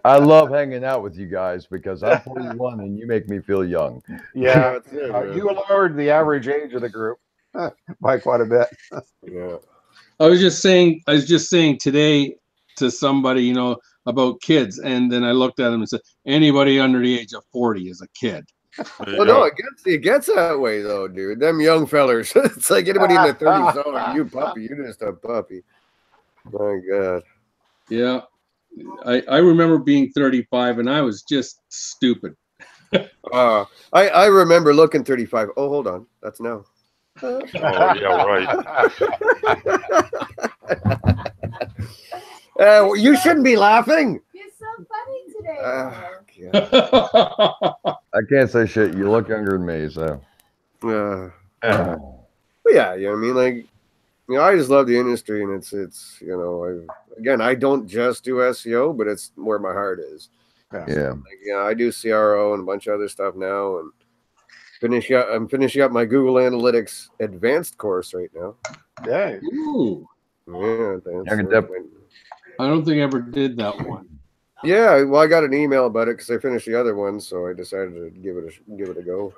I love hanging out with you guys because I'm 41 and you make me feel young. Yeah, you lowered the average age of the group by quite a bit. Yeah. I was just saying today to somebody, about kids, and then I looked at him and said, anybody under the age of 40 is a kid. Well, no, it gets that way though, dude. Them young fellers. It's like anybody in their 30s. Oh, you puppy, you're just a puppy. My God. Yeah, I remember being 35, and I was just stupid. I remember looking 35. Oh, hold on, that's now. Oh yeah, right. You shouldn't be laughing. You're so funny today. I can't say shit. You look younger than me, so. But yeah, I mean, I just love the industry, and it's I don't just do SEO, but it's where my heart is. Yeah. I do CRO and a bunch of other stuff now, and I'm finishing up my Google Analytics advanced course right now. Yeah. Ooh. Yeah. I don't think I ever did that one. Yeah, well, I got an email about it because I finished the other one, so I decided to give it a go.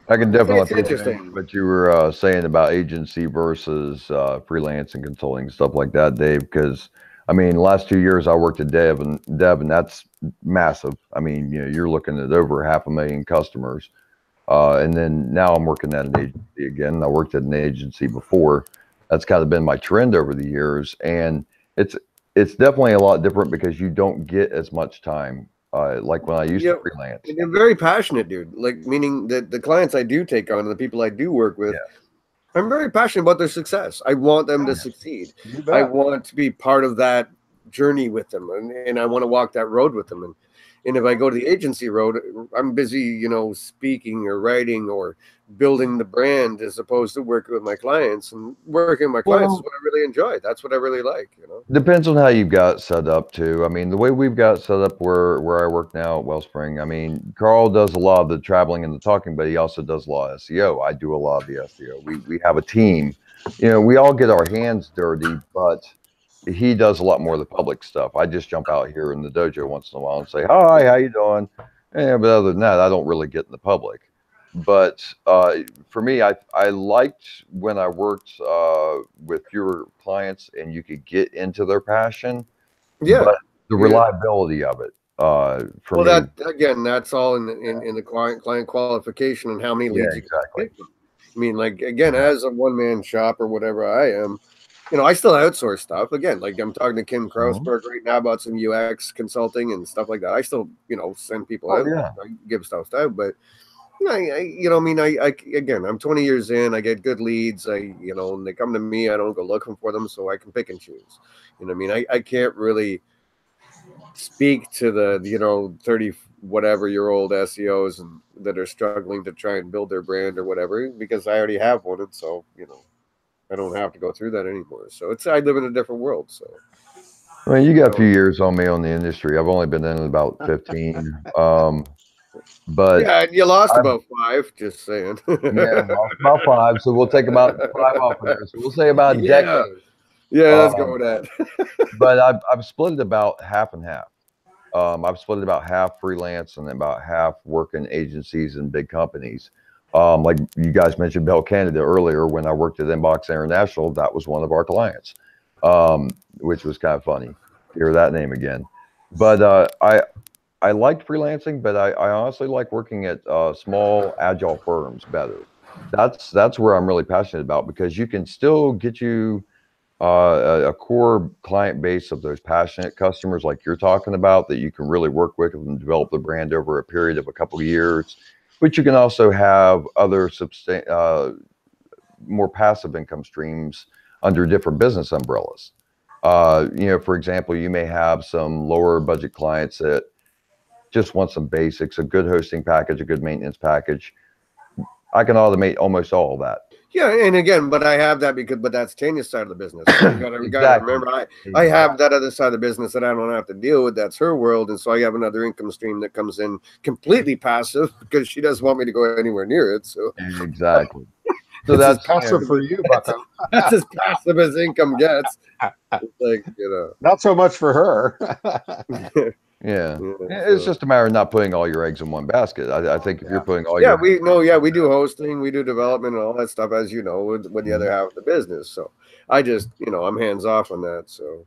I can definitely appreciate what you were saying about agency versus freelance and consulting, stuff like that, Dave. Because I mean, the last 2 years I worked at Dev, and that's massive. I mean, you're looking at over 500,000 customers, and then now I'm working at an agency again. I worked at an agency before. That's kind of been my trend over the years, and it's definitely a lot different because you don't get as much time. Like when I used to freelance. And you're very passionate, dude. Like, meaning that the clients I do take on and the people I do work with, I'm very passionate about their success. I want them to succeed. I want to be part of that journey with them, and I want to walk that road with them. And if I go to the agency road, I'm busy, speaking or writing or building the brand as opposed to working with my clients. And working with my clients is what I really enjoy. That's what I really like, Depends on how you've got set up too. I mean, the way we've got set up where I work now at Wellspring, I mean, Carl does a lot of the traveling and the talking, but he also does a lot of SEO. I do a lot of the SEO. We have a team. We all get our hands dirty, but he does a lot more of the public stuff. I just jump out here in the dojo once in a while and say, hi, how you doing? Yeah, but other than that, I don't really get in the public. But for me, I liked when I worked with fewer clients and you could get into their passion. Yeah. But the reliability of it. For me, that's all in the client qualification and how many leads. Yeah, exactly. I mean, like, again, as a one-man shop or whatever I am, I still outsource stuff. Again, like I'm talking to Kim Krausberg right now about some UX consulting and stuff like that. I still, send people out. Yeah. I give stuff out, but again, I'm 20 years in. I get good leads. And they come to me. I don't go looking for them, so I can pick and choose. I can't really speak to the 30 whatever year old SEOs and that are struggling to try and build their brand or whatever because I already have one, and so I don't have to go through that anymore. So I live in a different world. So I mean, you got a few years on me on the industry. I've only been in about 15. But yeah, and you lost I've, about 5. Just saying. yeah, about 5. So we'll take about 5 off of there. So we'll say about a Yeah. decade. Yeah, let's go with that. But I've split it about half and half. I've split it about half freelance and about half working agencies and big companies. Like you guys mentioned Bell Canada earlier, when I worked at Inbox International, that was one of our clients, which was kind of funny. Hear that name again. But I liked freelancing, but I honestly like working at small agile firms better. That's where I'm really passionate about, because you can still get you a core client base of those passionate customers like you're talking about, that you can really work with and develop the brand over a period of a couple of years. But you can also have other more passive income streams under different business umbrellas. For example, you may have some lower budget clients that just want some basics, a good hosting package, a good maintenance package. I can automate almost all of that. Yeah, and again, but I have that but that's Tanya's side of the business. So you gotta Exactly. remember, I have that other side of the business that I don't have to deal with. That's her world, and so I have another income stream that comes in completely passive because she doesn't want me to go anywhere near it. So exactly. So that's passive for you, Bucko. That's as passive as income gets. It's not so much for her. Yeah, it's just a matter of not putting all your eggs in one basket. I think if you're putting all your we do hosting, we do development and all that stuff, as you know, with the other half of the business. So I just, I'm hands off on that. So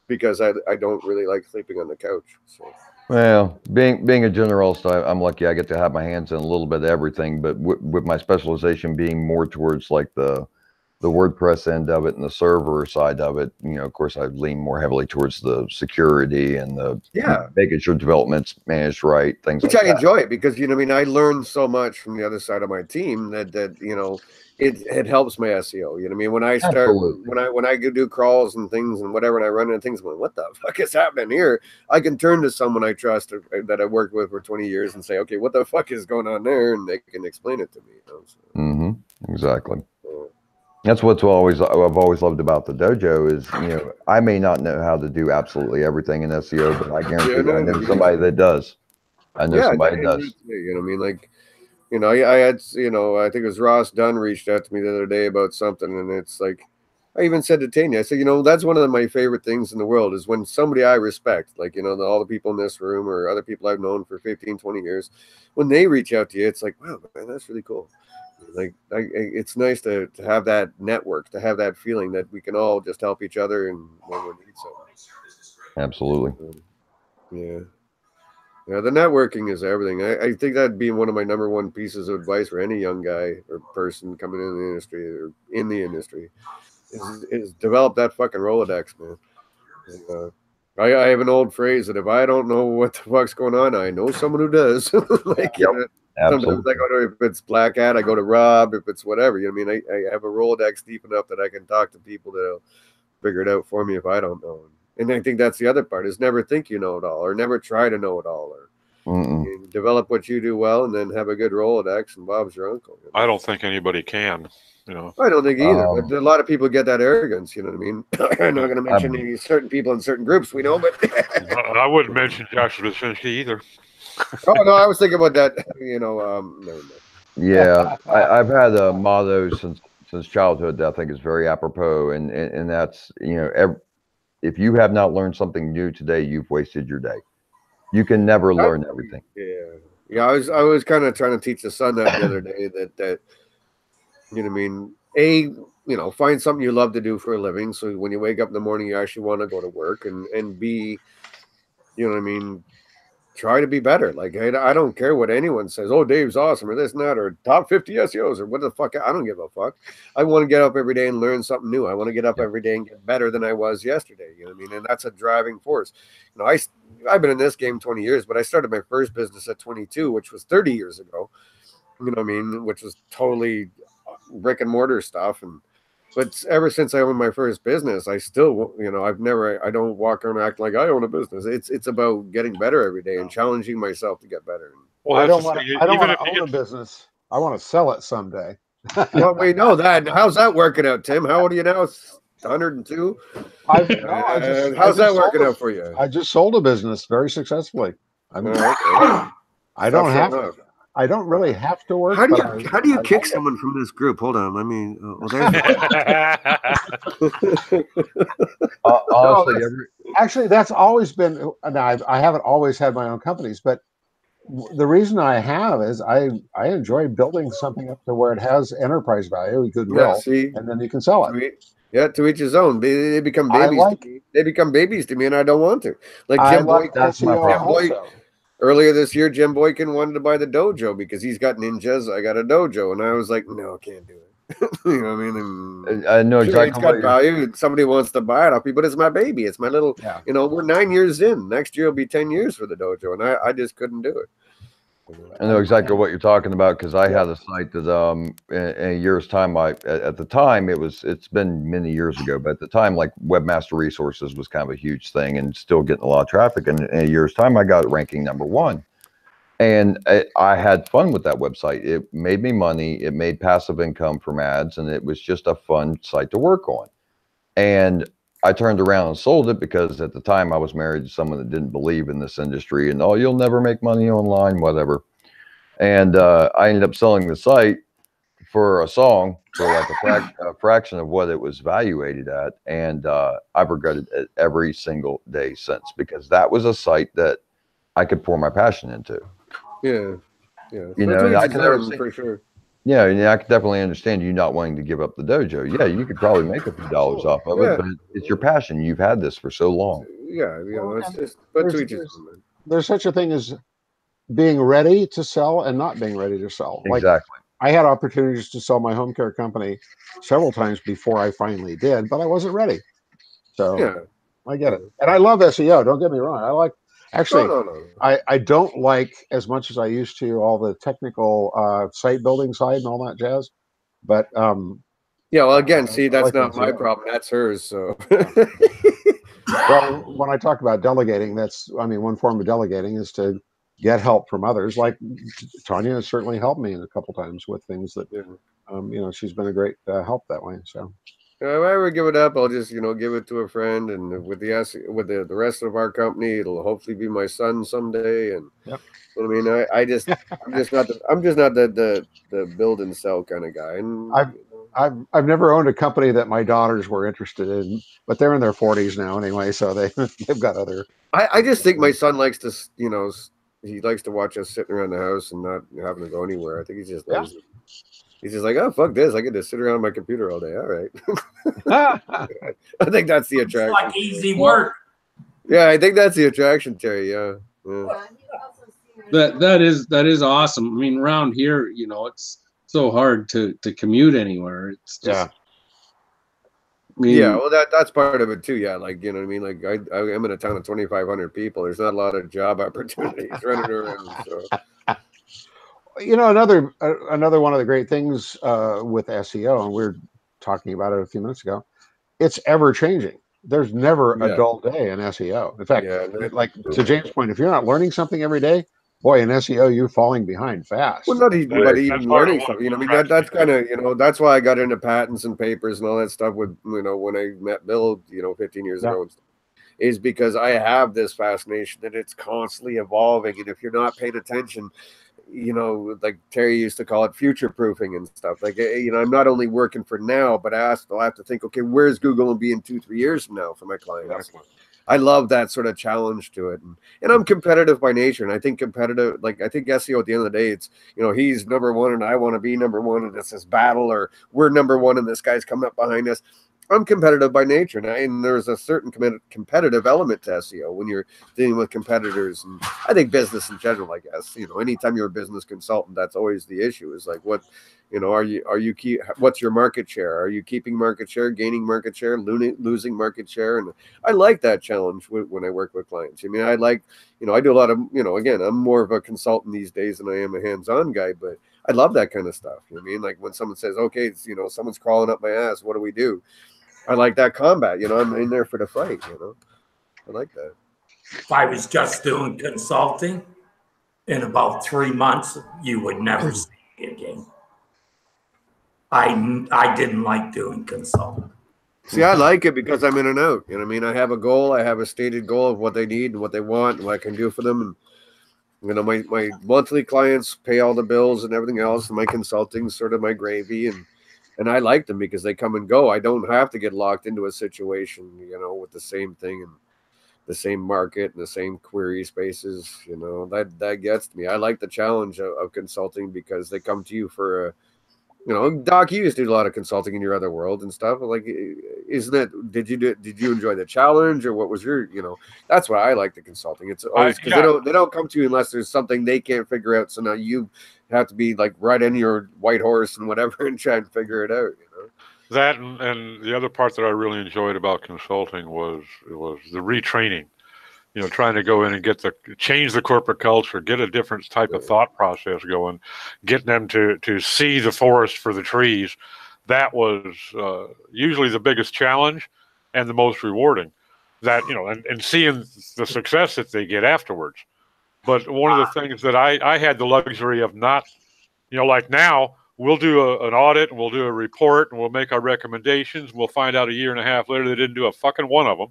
because I don't really like sleeping on the couch. So well, being a generalist, I'm lucky I get to have my hands in a little bit of everything. But with my specialization being more towards like the WordPress end of it and the server side of it, of course, I lean more heavily towards the security and the making sure development's managed right, things which like I that. enjoy, because I learned so much from the other side of my team that it helps my SEO. When I start when I do crawls and things and whatever, and I run into things, going, what the fuck is happening here? I can turn to someone I trust that I worked with for 20 years and say, okay, what the fuck is going on there, and they can explain it to me. So. Exactly. That's I've always loved about the dojo is, I may not know how to do absolutely everything in SEO, but I guarantee I know somebody that does. I know somebody that does. I had, I think it was Ross Dunn reached out to me the other day about something, and it's like, I even said to Tanya, I said, that's one of my favorite things in the world is when somebody I respect, like, all the people in this room or other people I've known for 15, 20 years, when they reach out to you, it's like, wow, man, that's really cool. Like, it's nice to have that network, to have that feeling that we can all just help each other and when we need something. Absolutely. Yeah, the networking is everything. I think that'd be one of my number one pieces of advice for any young guy or person coming in the industry is develop that fucking Rolodex, man. And, I have an old phrase that if I don't know what the fuck's going on, I know someone who does. Like, sometimes I go to, if it's Black Hat, I go to Rob. If it's whatever, I have a Rolodex deep enough that I can talk to people that'll figure it out for me if I don't know. And I think that's the other part is never think you know it all, or never try to know it all, or develop what you do well, and then have a good Rolodex, and Bob's your uncle. I don't think anybody can. I don't think either. But a lot of people get that arrogance. You know what I mean? I'm not going to mention any certain people in certain groups we know, but I wouldn't mention Joshua Brzezinski either. Oh no, I was thinking about that. Never mind. Yeah, I've had a motto since childhood that I think is very apropos, and that's if you have not learned something new today, you've wasted your day. You can never learn everything. Yeah. I was kind of trying to teach the son that the other day that find something you love to do for a living. So when you wake up in the morning, you actually want to go to work, and be, try to be better. Like, I don't care what anyone says. Oh, Dave's awesome, or this and that, or top 50 SEOs, or what the fuck. I don't give a fuck. I want to get up every day and learn something new. I want to get up every day and get better than I was yesterday. And that's a driving force. I've been in this game 20 years, but I started my first business at 22, which was 30 years ago. Which was totally brick and mortar stuff. But ever since I owned my first business, I still, I don't walk around acting like I own a business. It's about getting better every day and challenging myself to get better. Well, I don't want to own a business. I want to sell it someday. Well, we know that. How's that working out, Tim? How old are you now? 102. I How's that just working sold out for you? I just sold a business very successfully. Okay. I Stop don't showing have. off. I don't really have to work. How do but you how do you I kick like it. someone from this group? Hold on, let me. Oh, there's No, Honestly, actually, that's always been. Now, I haven't always had my own companies, but the reason I have is I enjoy building something up to where it has enterprise value, yeah. goodwill, See, and then you can sell it. to each his own. They become I babies to like me. They become babies to me, and I don't want to. Like I Jim like Boykin. that's my SEO problem. also. Earlier this year, Jim Boykin wanted to buy the dojo because he's got ninjas. I got a dojo, and I was like, no, can't do it. You know what I mean? And I know sure, it's exactly got what you're. value. Somebody wants to buy it off me, but it's my baby. It's my little. Yeah. You know, we're 9 years in. Next year will be 10 years for the dojo, and I just couldn't do it. I know exactly what you're talking about because I Yeah. had a site that in a year's time at the time it's been many years ago, but at the time like Webmaster Resources was kind of a huge thing and still getting a lot of traffic, and in a year's time I got it ranking #1, and I had fun with that website. It made me money, it made passive income from ads, and it was just a fun site to work on. And I turned around and sold it because at the time I was married to someone that didn't believe in this industry and, oh, you'll never make money online, whatever. And I ended up selling the site for a song for like a fraction of what it was valuated at. And I've regretted it every single day since, because that was a site that I could pour my passion into. Yeah, yeah. You But know, and I his can own, understand. for sure. Yeah, and I can definitely understand you not wanting to give up the dojo. Yeah, you could probably make a few dollars off of it, Yeah. but it's your passion. You've had this for so long. Yeah, you know, Well, it's and just. But to there's each his own, man. there's such a thing as being ready to sell and not being ready to sell. Like Exactly. I had opportunities to sell my home care company several times before I finally did, but I wasn't ready. So Yeah. I get it. And I love SEO. Don't get me wrong. I like, No, actually, no. I don't like as much as I used to all the technical site building side and all that jazz. But Yeah, well, again, see, I that's like not my SEO. problem. That's hers. So. Well, when I talk about delegating, one form of delegating is to get help from others. Like Tanya has certainly helped me a couple times with things that, Yeah. She's been a great help that way. So If I ever give it up, I'll just give it to a friend, and with the rest of our company, it'll hopefully be my son someday. And Yep. I mean, I'm just not the build and sell kind of guy. And I've never owned a company that my daughters were interested in, but they're in their 40s now anyway, so they've got other. I just think my son likes to he likes to watch us sitting around the house and not having to go anywhere. I think he's just lazy. He's just like, oh, fuck this. I get to sit around my computer all day. All right. I think that's the It's attraction. like easy work. Yeah, I think that's the attraction, Terry. Yeah. That is awesome. I mean, around here, it's so hard to commute anywhere. It's just. Yeah. I mean, Yeah, well, that's part of it too. Yeah, like what I mean. Like I'm in a town of 2,500 people. There's not a lot of job opportunities running around. So. Another one of the great things with SEO, and we were talking about it a few minutes ago, it's ever changing. There's never a dull day in SEO. In fact, like to James' point, if you're not learning something every day, boy, in SEO you're falling behind fast. Well, not even, but even learning stuff. I mean, that's kind of that's why I got into patents and papers and all that stuff with when I met Bill 15 years ago. Is because I have this fascination that it's constantly evolving, and if you're not paying attention, like Terry used to call it future proofing and stuff. Like, I'm not only working for now, but I have to think, okay, where's Google going to be in 2-3 years from now for my clients? I love that sort of challenge to it. And I'm competitive by nature. And I think I think SEO at the end of the day, it's, he's number one and I want to be number one, and it's this battle, or we're number one and this guy's coming up behind us. I'm competitive by nature, and there's a certain competitive element to SEO when you're dealing with competitors, and I think business in general. I guess anytime you're a business consultant, that's always the issue. Is like, what what's your market share? Are you keeping market share, gaining market share, losing market share? And I like that challenge when I work with clients. I mean, I like I do a lot of again, I'm more of a consultant these days than I am a hands-on guy, but I love that kind of stuff. You know what I mean? Like when someone says, okay, it's, someone's crawling up my ass, what do we do? I like that combat, I'm in there for the fight, I like that. If I was just doing consulting, in about 3 months, you would never see me again. I didn't like doing consulting. See, I like it because I'm in and out. You know what I mean? I have a goal. I have a stated goal of what they need and what they want and what I can do for them. And you know, my monthly clients pay all the bills and everything else. And my consulting's sort of my gravy, and I like them because they come and go. I don't have to get locked into a situation, you know, with the same thing and the same market and the same query spaces. You know, that gets to me. I like the challenge of consulting because they come to you for a, you know, Doc, you used to do a lot of consulting in your other world and stuff. Like, isn't it? Did you enjoy the challenge, or what was your? You know, that's why I like the consulting. It's always because they don't come to you unless there's something they can't figure out. So now you have to be like right in your white horse and whatever and try and figure it out. You know, That and the other part that I really enjoyed about consulting was the retraining. You know, trying to go in and change the corporate culture, get a different type of thought process going, getting them to see the forest for the trees. That was usually the biggest challenge and the most rewarding. That, you know, and seeing the success that they get afterwards. But one of the things that I had the luxury of not, you know, like now we'll do an audit and we'll do a report and we'll make our recommendations. And we'll find out a year and a half later they didn't do a fucking one of them.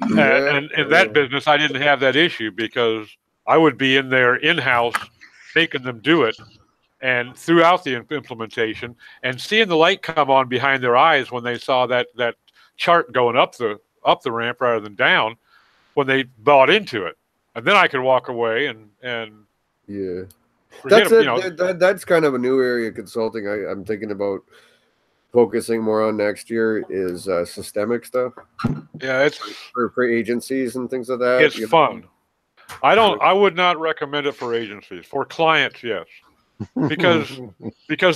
And in that business, I didn't have that issue because I would be in there in-house making them do it, and throughout the implementation, and seeing the light come on behind their eyes when they saw that chart going up the ramp rather than down, when they bought into it, and then I could walk away and yeah, forget that's it. it. You know, That's kind of a new area of consulting. I'm thinking about focusing more on next year is systemic stuff. Yeah, it's for agencies and things like that. It's fun. I would not recommend it for agencies. For clients, yes. Because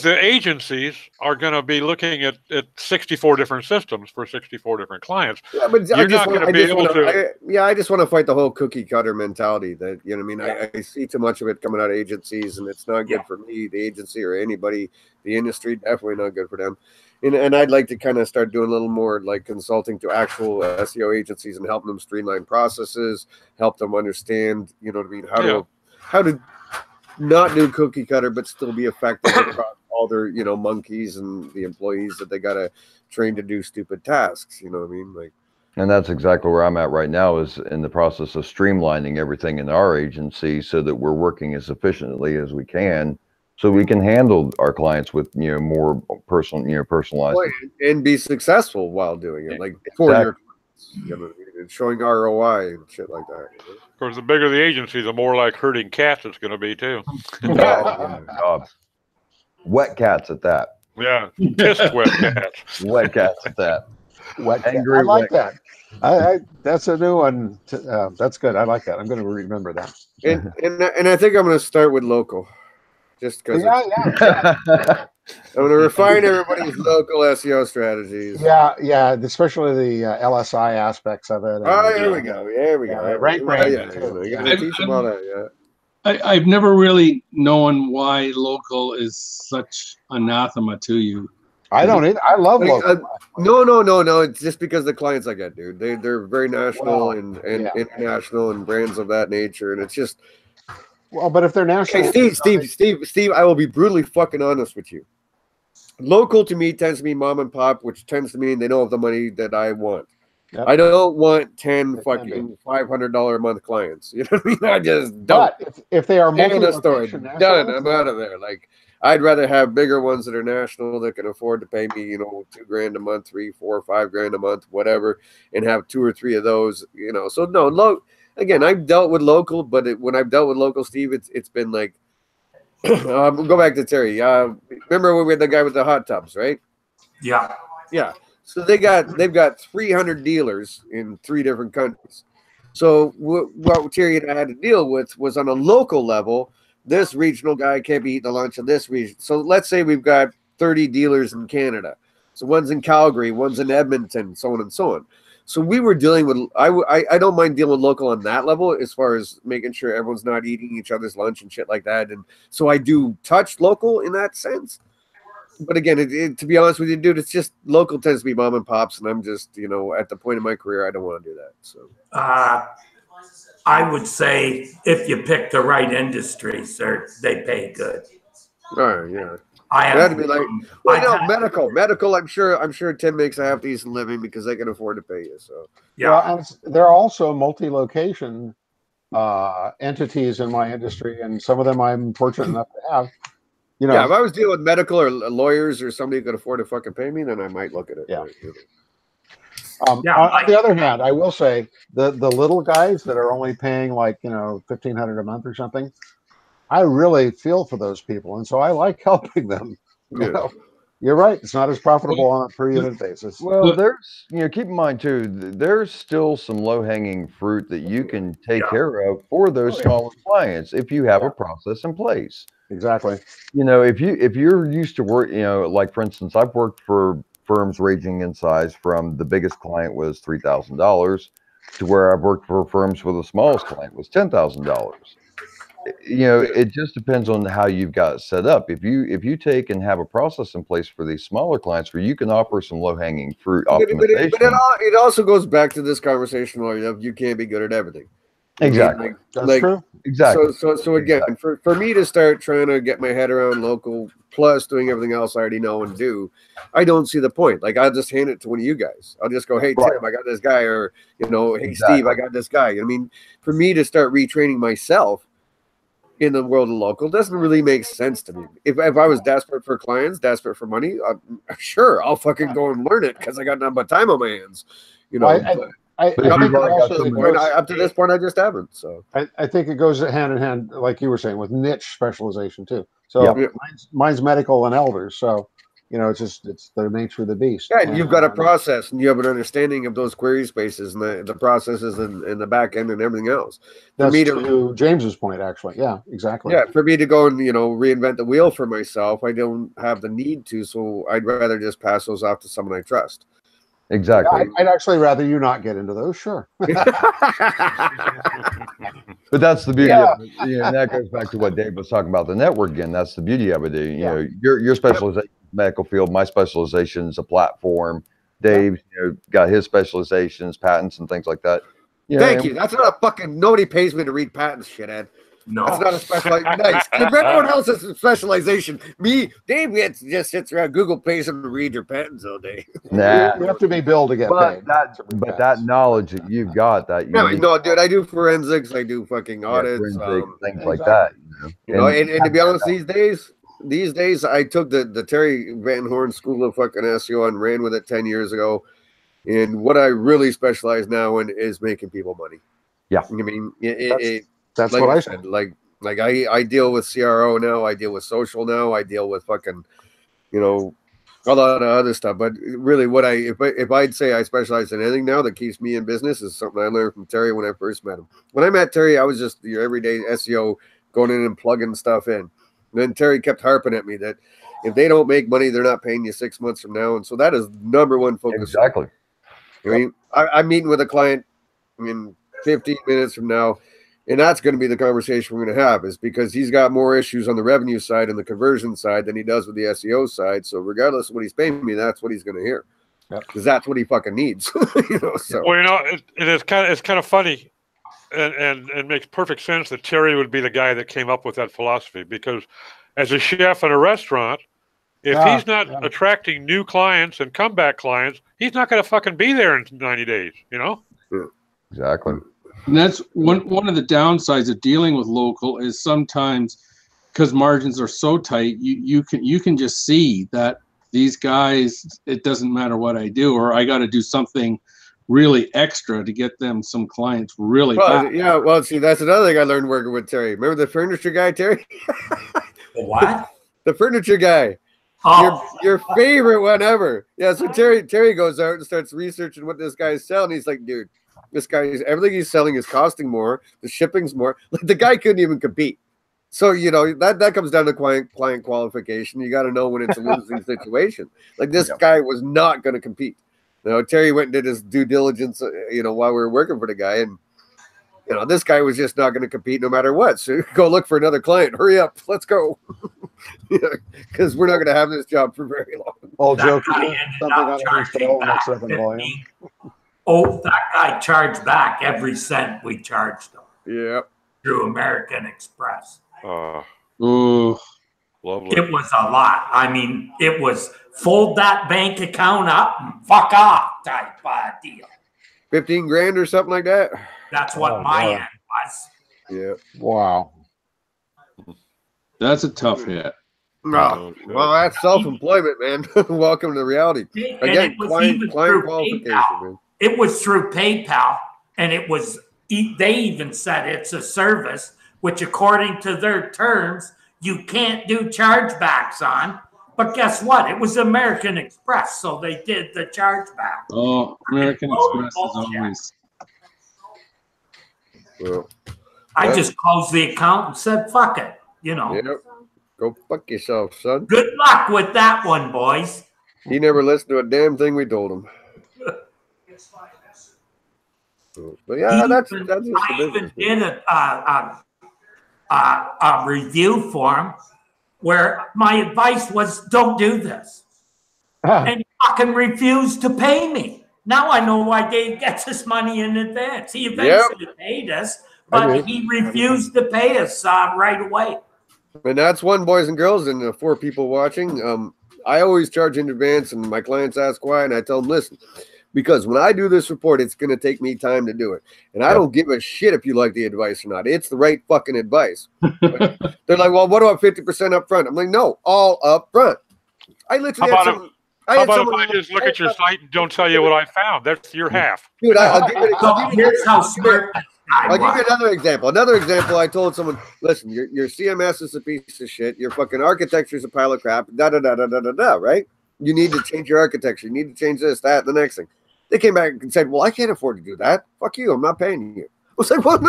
the agencies are going to be looking at 64 different systems for 64 different clients. Yeah, but you're not going to be able to. I just want to fight the whole cookie cutter mentality that, you know what I mean? I see too much of it coming out of agencies, and it's not good for me, the agency, or anybody. The industry, definitely not good for them. And I'd like to kind of start doing a little more like consulting to actual SEO agencies and helping them streamline processes, help them understand, you know what I mean, how to not do cookie cutter, but still be effective across all their, you know, monkeys and the employees that they got to train to do stupid tasks. You know what I mean? Like, and that's exactly where I'm at right now, is in the process of streamlining everything in our agency so that we're working as efficiently as we can, so we can handle our clients with, you know, more personal, you know, personalized, and be successful while doing it, like for your, you know, showing ROI and shit like that. You know? Of course, the bigger the agency, the more like herding cats it's going to be too. Wet cats at that. Yeah, pissed wet cats. Wet cats at that. Wet angry. I like that. I that's a new one. That's good. I like that. I'm going to remember that. And I think I'm going to start with local, just because. Yeah. I'm going to refine everybody's local SEO strategies. Yeah, especially the LSI aspects of it. There we go. Rank. You're going to teach them all that, I've never really known why local is such anathema to you. I don't either. I love local. No. It's just because the clients I get, dude. They're very national and international and brands of that nature, and it's just. Well, but if they're national, hey, Steve, I will be brutally fucking honest with you. Local to me tends to be mom and pop, which tends to mean they don't have the money that I want. Yep. I don't want 10 fucking $500 a month clients. You know what I mean? I just don't. But if they are story done, I'm out of there. Like, I'd rather have bigger ones that are national that can afford to pay me, you know, $2,000 a month, $3,000, $4,000, $5,000 a month, whatever, and have 2 or 3 of those. You know, so no, again, I've dealt with local, but when I've dealt with local, Steve, it's been like. Go back to Terry. Remember when we had the guy with the hot tubs, right? Yeah. So they've got 300 dealers in 3 different countries. So what Terry and I had to deal with was on a local level. This regional guy can't be eating the lunch of this region. So let's say we've got 30 dealers in Canada. So one's in Calgary, one's in Edmonton, so on and so on. So we were dealing with, I don't mind dealing with local on that level as far as making sure everyone's not eating each other's lunch and shit like that. And so I do touch local in that sense. But again, to be honest with you, dude, it's just local tends to be mom and pops. And I'm just, you know, at the point in my career, I don't want to do that. So I would say if you pick the right industries, they pay good. All right, yeah. I It had to have be like, well, you know, medical. I'm sure Tim makes a half decent living because they can afford to pay you. So yeah. Well, and there are also multi-location entities in my industry, and some of them I'm fortunate enough to have. You know, yeah, if I was dealing with medical or lawyers or somebody who could afford to fucking pay me, then I might look at it. Yeah. But, you know. Yeah, on the other hand, I will say the little guys that are only paying like $1,500 a month or something, I really feel for those people, and so I like helping them. You Yeah. know, you're right; it's not as profitable on a per unit basis. Well, But- there's, keep in mind too, there's still some low-hanging fruit that you can take Yeah. care of for those Oh, yeah. smaller clients if you have Yeah. a process in place. Exactly. If you're used to work, like for instance, I've worked for firms ranging in size from the biggest client was $3,000 to where I've worked for firms where the smallest client was $10,000. It just depends on how you've got it set up. If you take and have a process in place for these smaller clients where you can offer some low-hanging fruit But optimization. it also goes back to this conversation of you can't be good at everything. Exactly. That's true. Exactly. So again, for me to start trying to get my head around local plus doing everything else I already know and do, I don't see the point. Like I'll just hand it to one of you guys. I'll just go, hey Right. Tim, I got this guy, or hey Exactly. Steve, I got this guy. I mean, for me to start retraining myself in the world of local doesn't really make sense to me. If I was desperate for clients, desperate for money, sure, I'll fucking go and learn it because I got nothing but time on my hands. I But if think you've it already got also somebody- Up to this point, I just haven't. So I think it goes hand in hand, like you were saying, with niche specialization too. So Yeah. mine's medical and elders. So it's the nature of the beast. yeah, and you've got a process and you have an understanding of those query spaces and the processes and the back end and everything else. For That's me to James's point, actually. Yeah, exactly. yeah, for me to go and reinvent the wheel for myself, I don't have the need to. So I'd rather just pass those off to someone I trust. Exactly. I'd actually rather you not get into those. Sure. But that's the beauty of it. And that goes back to what Dave was talking about, the network again. That's the beauty of it. Your specialization is medical field, my specialization is a platform. Dave, got his specializations, patents and things like that. Thank you. That's not a fucking nobody pays me to read patents, shithead. No. That's not a specialization. Nice. Everyone else has a specialization. Me, Dave just sits around Google pays him to read your patents all day. Nah. You have to be billed to get paid. But that knowledge that you've got, that No, dude, I do forensics, I do fucking audits, things like that. And to be honest, these days I took the Terry Van Horn School of fucking SEO and ran with it 10 years ago. And what I really specialize now in is making people money. Yeah. I mean, that's like what I said. Like I deal with CRO now, I deal with social now, I deal with fucking, a lot of other stuff. But really, if I'd say I specialize in anything now that keeps me in business is something I learned from Terry when I first met him. When I met Terry, I was just your everyday SEO going in and plugging stuff in. And then Terry kept harping at me that if they don't make money, they're not paying you 6 months from now. And so that is number one focus. Exactly. I mean, I'm meeting with a client in 15 minutes from now, and that's going to be the conversation we're going to have, is because he's got more issues on the revenue side and the conversion side than he does with the SEO side. So regardless of what he's paying me, that's what he's going to hear, because that's what he fucking needs. So. Well, it's kind of funny, and makes perfect sense that Terry would be the guy that came up with that philosophy, because as a chef in a restaurant, if he's not attracting new clients and comeback clients, he's not going to fucking be there in 90 days, Yeah. Exactly. And that's one of the downsides of dealing with local is sometimes because margins are so tight, you can just see that these guys, it doesn't matter what I do, or I got to do something really extra to get them some clients really fast. Yeah, well, see, that's another thing I learned working with Terry. Remember the furniture guy, Terry? The what? The furniture guy. Oh. Your favorite one ever. Yeah, so Terry goes out and starts researching what this guy's selling. He's like, dude, this guy everything he's selling is costing more. The shipping's more. Like the guy couldn't even compete. So that comes down to client qualification. You got to know when it's a losing situation. Like this guy was not going to compete. Terry went and did his due diligence. While we were working for the guy, and this guy was just not going to compete no matter what. So go look for another client. Hurry up, let's go. Because we're not going to have this job for very long. All That jokes. guy ended up charging back me. Oh, that guy charged back every cent we charged him. Yeah. Through American Express. Ooh. Lovely. It was a lot. I mean, it was fold that bank account up and fuck off type deal. 15 grand or something like that. That's what my boy. end was. Yeah. Wow. That's a tough hit. No. Well, that's self-employment, man. Welcome to reality. And Again, it was client even through qualification, PayPal. man. It was through PayPal, and it was. They even said it's a service, which according to their terms, you can't do chargebacks on. But guess what? It was American Express, so they did the chargeback. Oh, American Express is always. Well, I just closed the account and said, fuck it. You know. yep. Go fuck yourself, son. Good luck with that one, boys. He never listened to a damn thing we told him. But yeah, that's just I the even business. did a review for him where my advice was, don't do this. And he fucking refused to pay me. Now I know why Dave gets his money in advance. He eventually paid us, but he refused to pay us right away. And that's one, boys and girls, and 4 people watching. I always charge in advance, and my clients ask why, and I tell them, listen, because when I do this report, it's going to take me time to do it. And I don't give a shit if you like the advice or not. It's the right fucking advice. They're like, well, what about 50% up front? I'm like, no, all up front. I literally How about if I just look at your site and don't tell you what I found? That's your half. Dude, I'll give you Here's how smart I'll give you another example. Another example, I told someone, listen, your CMS is a piece of shit. Your fucking architecture is a pile of crap. Right? You need to change your architecture. You need to change this, that, and the next thing. They came back and said, well, I can't afford to do that. Fuck you. I'm not paying you. I was like, what?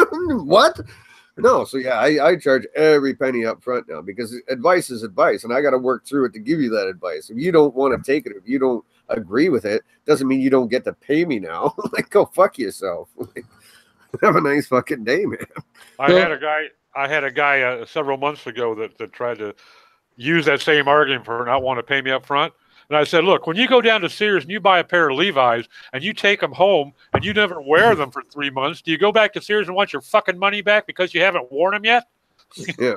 No. So, yeah, I charge every penny up front now because advice is advice, and I got to work through it to give you that advice. If you don't want to take it, if you don't agree with it, doesn't mean you don't get to pay me now. Like, go fuck yourself. Have a nice fucking day, man. I had a guy several months ago that tried to use that same argument for not want to pay me up front. And I said, look, when you go down to Sears and you buy a pair of Levi's and you take them home and you never wear them for 3 months, do you go back to Sears and want your fucking money back because you haven't worn them yet? Yeah.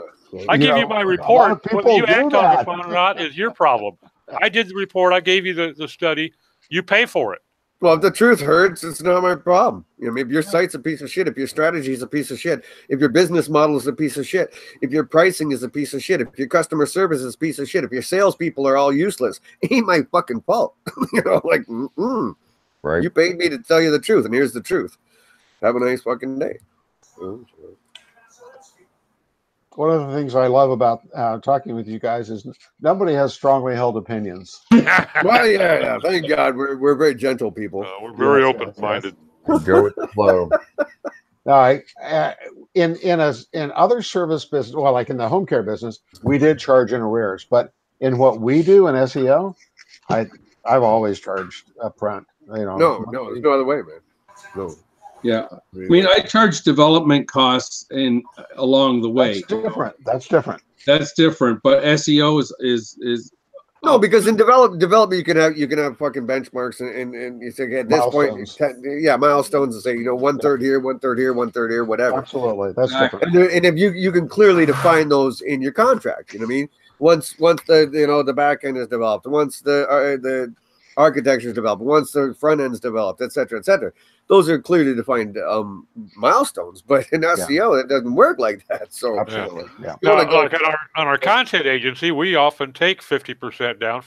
I give you my report. Whether you act on the phone or not is your problem. I did the report. I gave you the study. You pay for it. Well, if the truth hurts, it's not my problem. You know, if your site's a piece of shit, if your strategy is a piece of shit, if your business model is a piece of shit, if your pricing is a piece of shit, if your customer service is a piece of shit, if your salespeople are all useless, it ain't my fucking fault. You know, like, right? You paid me to tell you the truth, and here's the truth. Have a nice fucking day. One of the things I love about talking with you guys is nobody has strongly held opinions. Well, yeah. Thank God, we're very gentle people. We're very open-minded. Go with the flow. In other service business, well, like in the home care business, we did charge in arrears, but in what we do in SEO, I've always charged up front. You know, no, there's no other way, man. No. Yeah, I mean, I charge development costs along the way. That's different. That's different. But SEO is no, because in development you can have fucking benchmarks and you say at this milestones. point, milestones and say 1/3 here, 1/3 here, 1/3 here, whatever. Absolutely, that's different. And if you can clearly define those in your contract, you know what I mean. Once the back end is developed, once the architecture is developed, once the front end is developed, et cetera, those are clearly defined milestones. But in SEO, it doesn't work like that. So absolutely, yeah. Like on our content agency, we often take 50% down,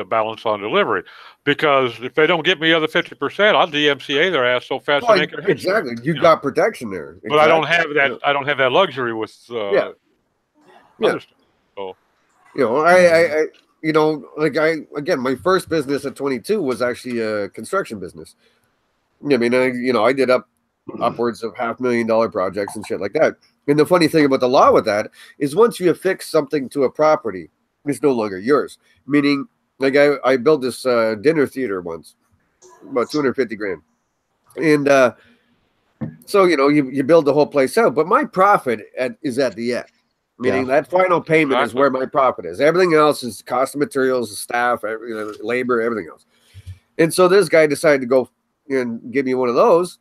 balance on delivery, because if they don't get me the other 50%, I'll DMCA their ass so fast they make it. Exactly, you got protection there. But I don't have that. I don't have that luxury with. So, my first business at 22 was actually a construction business. I mean, I did upwards of $500,000 projects and shit like that. And the funny thing about the law with that is once you affix something to a property, it's no longer yours. Meaning, like I built this dinner theater once, about $250,000. And so, you build the whole place out. But my profit is at the end. Meaning that final payment is where my profit is. Everything else is cost of materials, staff, labor, everything else. And so this guy decided to go and give me one of those.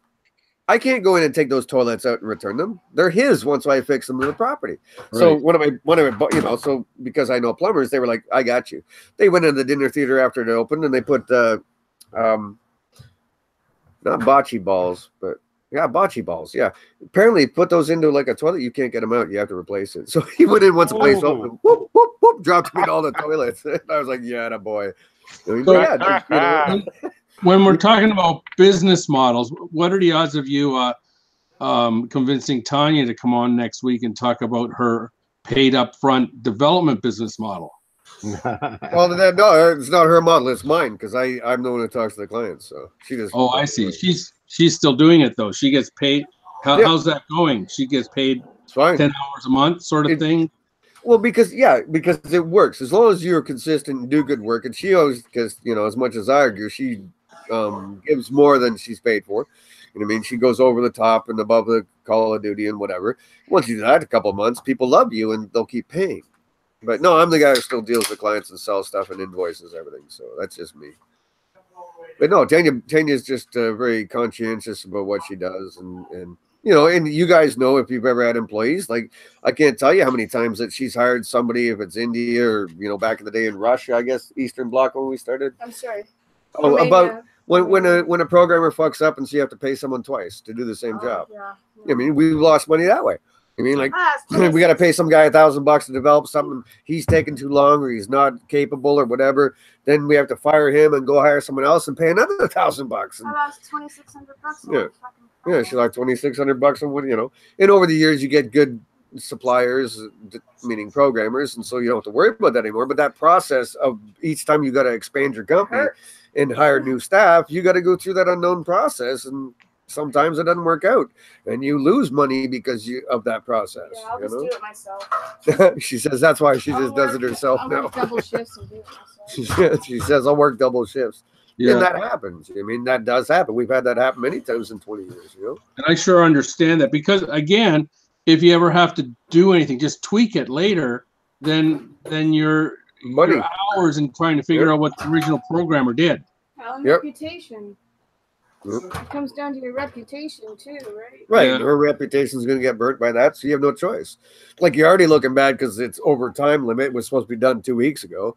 I can't go in and take those toilets out and return them. They're his once I fix them to the property. So Right. one of my, you know, so because I know plumbers, they were like, I got you. They went in the dinner theater after it opened and they put not bocce balls, but yeah, bocce balls. Yeah. Apparently put those into like a toilet. You can't get them out. You have to replace it. So he went in once the place opened, whoop, whoop, whoop, dropped me in all the toilets. And I was like, yeah, that boy. So, So- yeah, you know, When we're talking about business models, what are the odds of you convincing Tanya to come on next week and talk about her paid upfront development business model? well, no, it's not her model. It's mine because I'm the one who talks to the clients. So she just. Oh, I see. She's still doing it though. She gets paid. Yeah. How's that going? She gets paid It's fine. 10 hours a month, sort of thing. Well, because it works as long as you're consistent and do good work. And she always, because you know, as much as I argue, she gives more than she's paid for. You know what I mean? She goes over the top and above the Call of Duty and whatever. Once you do that, a couple of months, people love you and they'll keep paying. But no, I'm the guy who still deals with clients and sells stuff and invoices, everything. So that's just me. But no, Tanya's just very conscientious about what she does, and you know, and you guys know if you've ever had employees, like I can't tell you how many times that she's hired somebody, if it's India or you know, back in the day in Russia, I guess Eastern Bloc when we started. I'm sorry. Oh, Romania. about when a programmer fucks up and so you have to pay someone twice to do the same job. Yeah. I mean, we've lost money that way. I mean, like it's we got to pay some guy $1,000 to develop something. He's taking too long, or he's not capable, or whatever. Then we have to fire him and go hire someone else and pay another $1,000. I lost $2,600. Yeah. Yeah, she's like $2,600 and what, you know. And over the years, you get good suppliers, meaning programmers, and so you don't have to worry about that anymore. But that process of each time you got to expand your company and hire new staff, you got to go through that unknown process, and sometimes it doesn't work out, and you lose money because of that process. Yeah, I'll just do it myself. She says that's why she just does it herself I'll now. work double shifts and do it myself. She says I'll work double shifts. Yeah. And that happens. I mean, that does happen. We've had that happen many times in 20 years, you know? And I sure understand that because again, if you ever have to do anything, just tweak it later, then your hours in trying to figure out what the original programmer did. Well, and reputation. Yep. It comes down to your reputation too, right? Right. Yeah. Her reputation is going to get burnt by that, so you have no choice. Like you're already looking bad because it's over time limit. It was supposed to be done 2 weeks ago.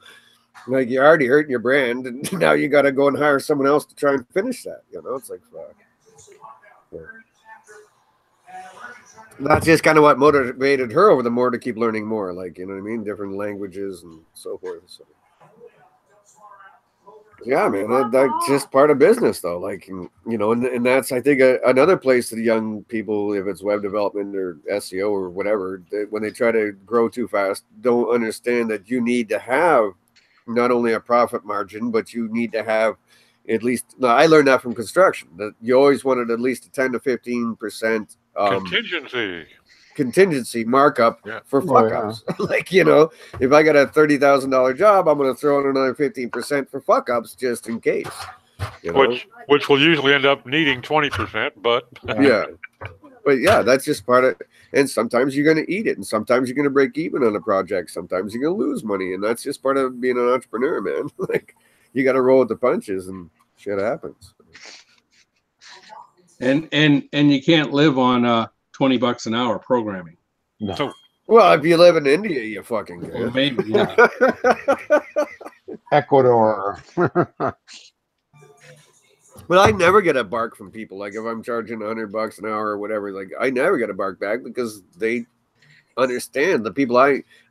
Like you're already hurting your brand, and now you got to go and hire someone else to try and finish that. You know, it's like fuck. Yeah. That's just kind of what motivated her over the more to keep learning more. Like, you know what I mean? Different languages and so forth. So. Yeah, man, that's just part of business, though. Like, you know, and that's, I think, another place that young people, if it's web development or SEO or whatever, when they try to grow too fast, don't understand that you need to have not only a profit margin, but you need to have at least. Now, I learned that from construction, that you always wanted at least a 10 to 15% contingency markup for fuck ups. Like, you know, if I got a $30,000 job, I'm going to throw in another 15% for fuck ups just in case. You know? Which will usually end up needing 20%, but yeah. But yeah, that's just part of it. And sometimes you're going to eat it, and sometimes you're going to break even on a project. Sometimes you're going to lose money, and that's just part of being an entrepreneur, man. Like, you got to roll with the punches, and shit happens. And you can't live on $20 an hour programming. No. So, well, if you live in India, you fucking can. Well, maybe, yeah. Ecuador. But I never get a bark from people. Like if I'm charging $100 an hour or whatever, like I never get a bark back because they understand the people.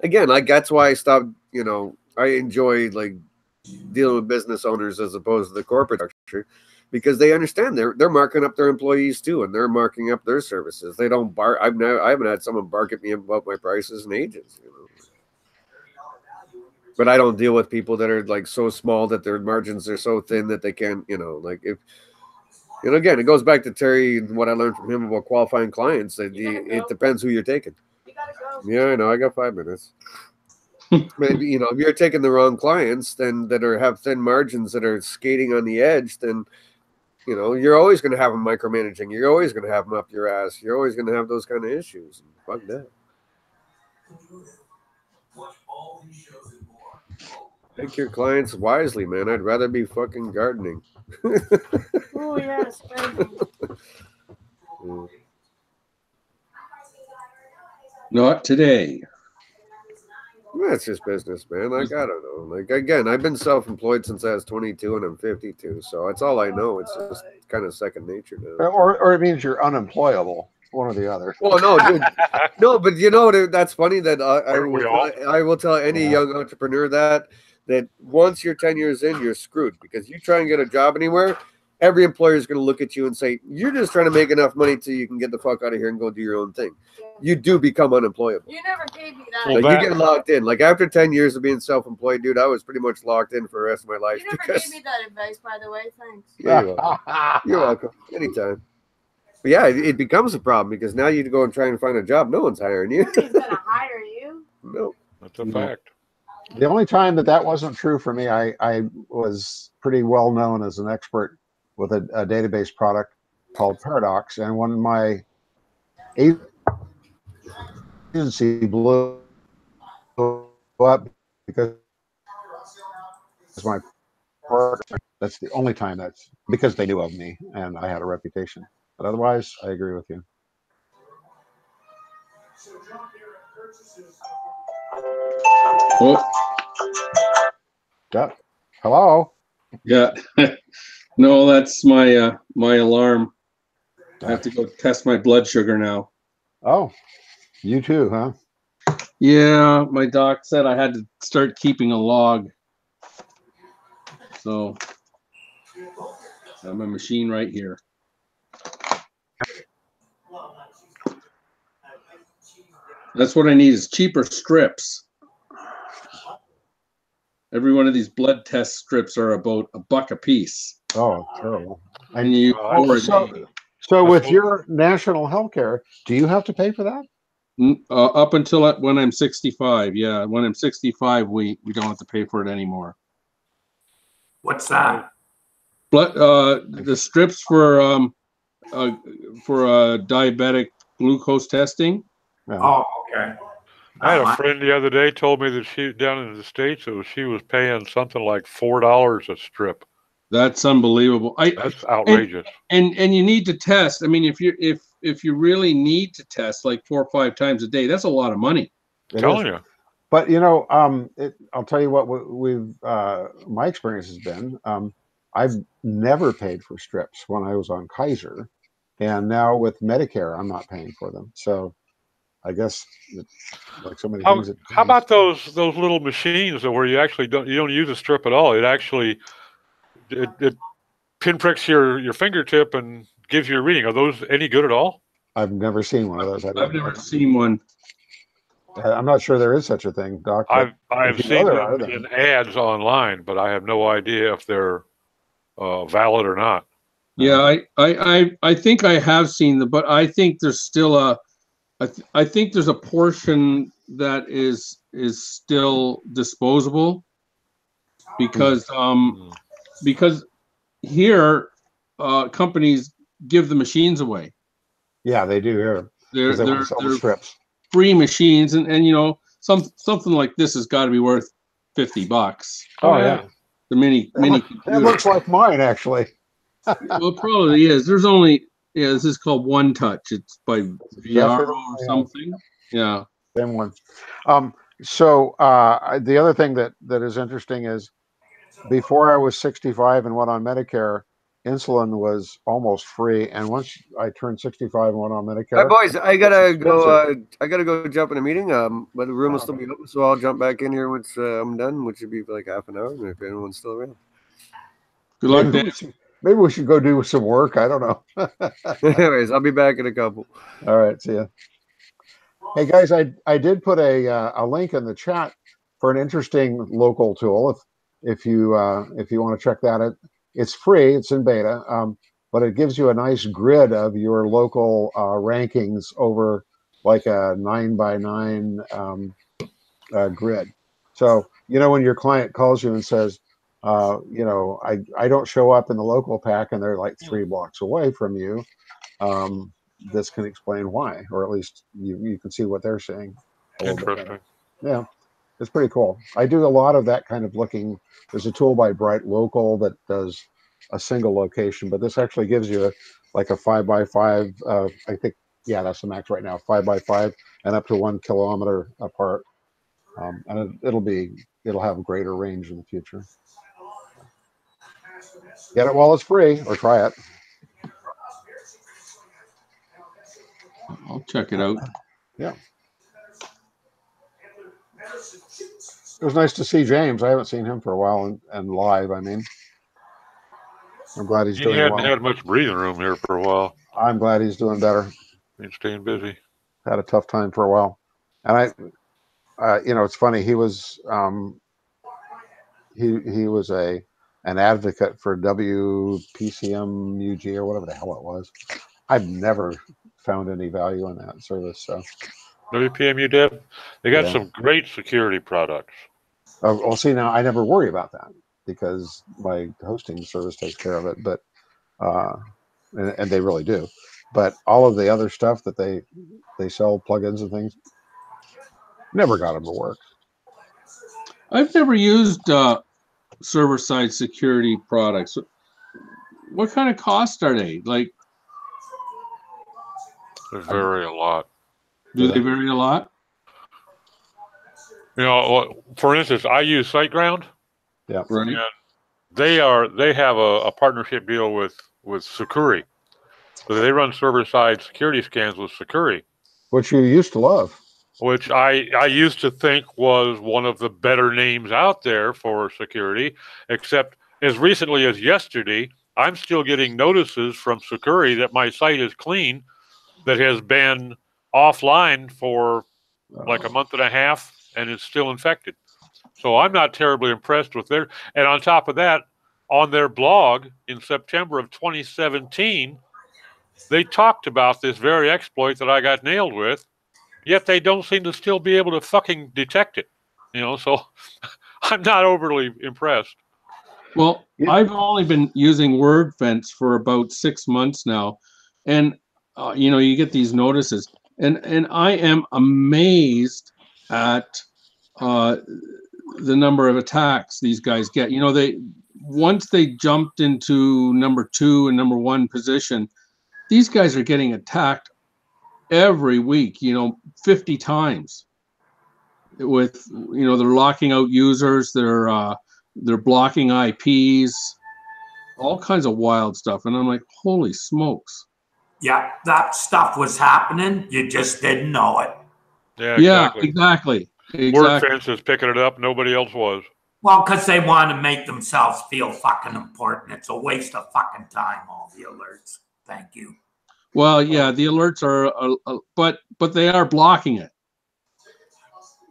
That's why I stopped. You know, I enjoy like dealing with business owners as opposed to the corporate structure, because they understand they're marking up their employees too, and they're marking up their services. They don't bark. I haven't had someone bark at me about my prices in ages. You know. But I don't deal with people that are like so small that their margins are so thin that they can't, you know, like if, you know, again, it goes back to Terry and what I learned from him about qualifying clients. That it depends who you're taking. You gotta go. Yeah, I know. I got 5 minutes. Maybe, you know, if you're taking the wrong clients, then that have thin margins that are skating on the edge, then, you know, you're always going to have them micromanaging. You're always going to have them up your ass. You're always going to have those kind of issues. Fuck that. Pick your clients wisely, man. I'd rather be fucking gardening. Oh yes. Not today. That's just business, man. Like, I don't know. Like, again, I've been self-employed since I was 22 and I'm 52. So it's all I know. It's just kind of second nature now. Or it means you're unemployable. One or the other. Well, no, dude. No, but you know, dude, that's funny that Aren't we all? I will tell any young entrepreneur that once you're 10 years in, you're screwed because you try and get a job anywhere, every employer is going to look at you and say, you're just trying to make enough money so you can get the fuck out of here and go do your own thing. You do become unemployable. You never gave me that. Well, Like, you get locked in. Like, after 10 years of being self-employed, dude, I was pretty much locked in for the rest of my life. You never gave me that advice, by the way. Thanks. Yeah, you're welcome. You're welcome. Anytime. But yeah, it becomes a problem because now you go and try and find a job. No one's hiring you. Nobody's gonna hire you. No. That's a fact. The only time that wasn't true for me, I was pretty well known as an expert with a database product called Paradox. And when my agency blew up because my partner, that's the only time that's because they knew of me and I had a reputation. But otherwise, I agree with you. Oh, Yeah. Hello. yeah. No, that's my my alarm. I have to go test my blood sugar now. Oh, you too, huh? Yeah, my doc said I had to start keeping a log. So I have my machine right here. That's what I need is cheaper strips. Every one of these blood test strips are about $1 a piece. Oh, terrible. And you So with your national health care, do you have to pay for that? up until when I'm 65. Yeah, when I'm 65, we don't have to pay for it anymore. What's that? Blood, the strips for diabetic glucose testing. Oh, okay. I had a friend the other day told me that she down in the States, she was paying something like $4 a strip. That's unbelievable. That's outrageous. And you need to test. I mean, if you really need to test like 4 or 5 times a day, that's a lot of money. I'm telling you. But you know, I'll tell you what we've my experience has been. I've never paid for strips when I was on Kaiser, and now with Medicare, I'm not paying for them. So I guess like so many things. How about those little machines where you actually don't use a strip at all? It actually it pinpricks your fingertip and gives you a reading. Are those any good at all? I've never seen one of those. I've never seen one. I'm not sure there is such a thing, Doc. I've seen them in ads online, but I have no idea if they're valid or not. Yeah, I think I have seen them, but I think there's still I think there's a portion that is still disposable because here companies give the machines away. Yeah, they do here. They're strips. Free machines, and you know something like this has got to be worth $50. Oh yeah, the mini. It looks like mine actually. Well, it probably is. There's only this is called One Touch. It's by VR or something. Yeah, same one. So the other thing that is interesting is before I was 65 and went on Medicare, insulin was almost free, and once I turned 65 and went on Medicare. Hi boys, I gotta go. I gotta go jump in a meeting. But the room will still be open, so I'll jump back in here once I'm done, which should be for like half an hour, if anyone's still around. Good luck, Dave. Maybe we should go do some work. I don't know. Anyways, I'll be back in a couple. All right, see ya. Hey guys, I did put a link in the chat for an interesting local tool. If you want to check that out. It's free. It's in beta, but it gives you a nice grid of your local rankings over like a 9x9 grid. So you know when your client calls you and says, you know, I don't show up in the local pack, and they're like 3 blocks away from you. This can explain why, or at least you can see what they're saying. Interesting. Yeah. It's pretty cool. I do a lot of that kind of looking. There's a tool by Bright Local that does a single location, but this actually gives you like a 5x5, I think Yeah, that's the max right now, 5x5 and up to 1 kilometer apart. And it'll have greater range in the future. Get it while it's free, or try it. I'll check it out. Yeah. It was nice to see James. I haven't seen him for a while, and live. I mean, I'm glad he's He doing hadn't well. had much breathing room here for a while. I'm glad he's doing better. He's staying busy. Had a tough time for a while, and it's funny. He was he was an advocate for WPCM-UG or whatever the hell it was. I've never found any value in that service. So WPMU did. They got Yeah. some great security products. Well, see, now I never worry about that because my hosting service takes care of it. But and they really do. But all of the other stuff that they sell, plugins and things, never got them to work. I've never used server-side security products. What kind of cost are they? Like, They vary a lot. do they vary a lot? You know, for instance, I use SiteGround. Yeah. Right. And they have a partnership deal with Securi. So they run server-side security scans with Securi. Which you used to love. Which I used to think was one of the better names out there for security, except as recently as yesterday, I'm still getting notices from Securi that my site is clean, that has been offline for like a month and a half and is still infected. So I'm not terribly impressed with their, and on top of that, on their blog in September of 2017, they talked about this very exploit that I got nailed with, yet they don't seem to still be able to fucking detect it. You know, so I'm not overly impressed. Well, I've only been using WordFence for about 6 months now, and you get these notices, and I am amazed at the number of attacks these guys get. You know, once they jumped into number 2 and number 1 position, these guys are getting attacked every week. 50 times. With they're locking out users, they're blocking IPs, all kinds of wild stuff, and I'm like, holy smokes! Yeah, that stuff was happening. You just didn't know it. Yeah, exactly. WordFence is picking it up. Nobody else was. Well, because they want to make themselves feel fucking important. It's a waste of fucking time, all the alerts. Thank you. Well, yeah, the alerts are, but they are blocking it.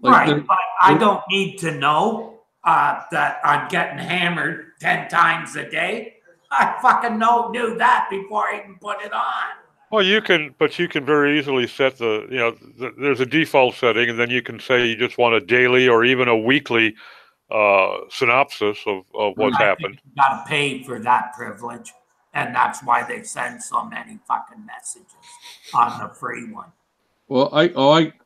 Like right, but I don't need to know that I'm getting hammered 10 times a day. I fucking knew that before I even put it on. Well, you can very easily set there's a default setting, and then you can say you just want a daily or even a weekly synopsis of what's happened. You got to pay for that privilege, and that's why they send so many fucking messages on the free one. Well,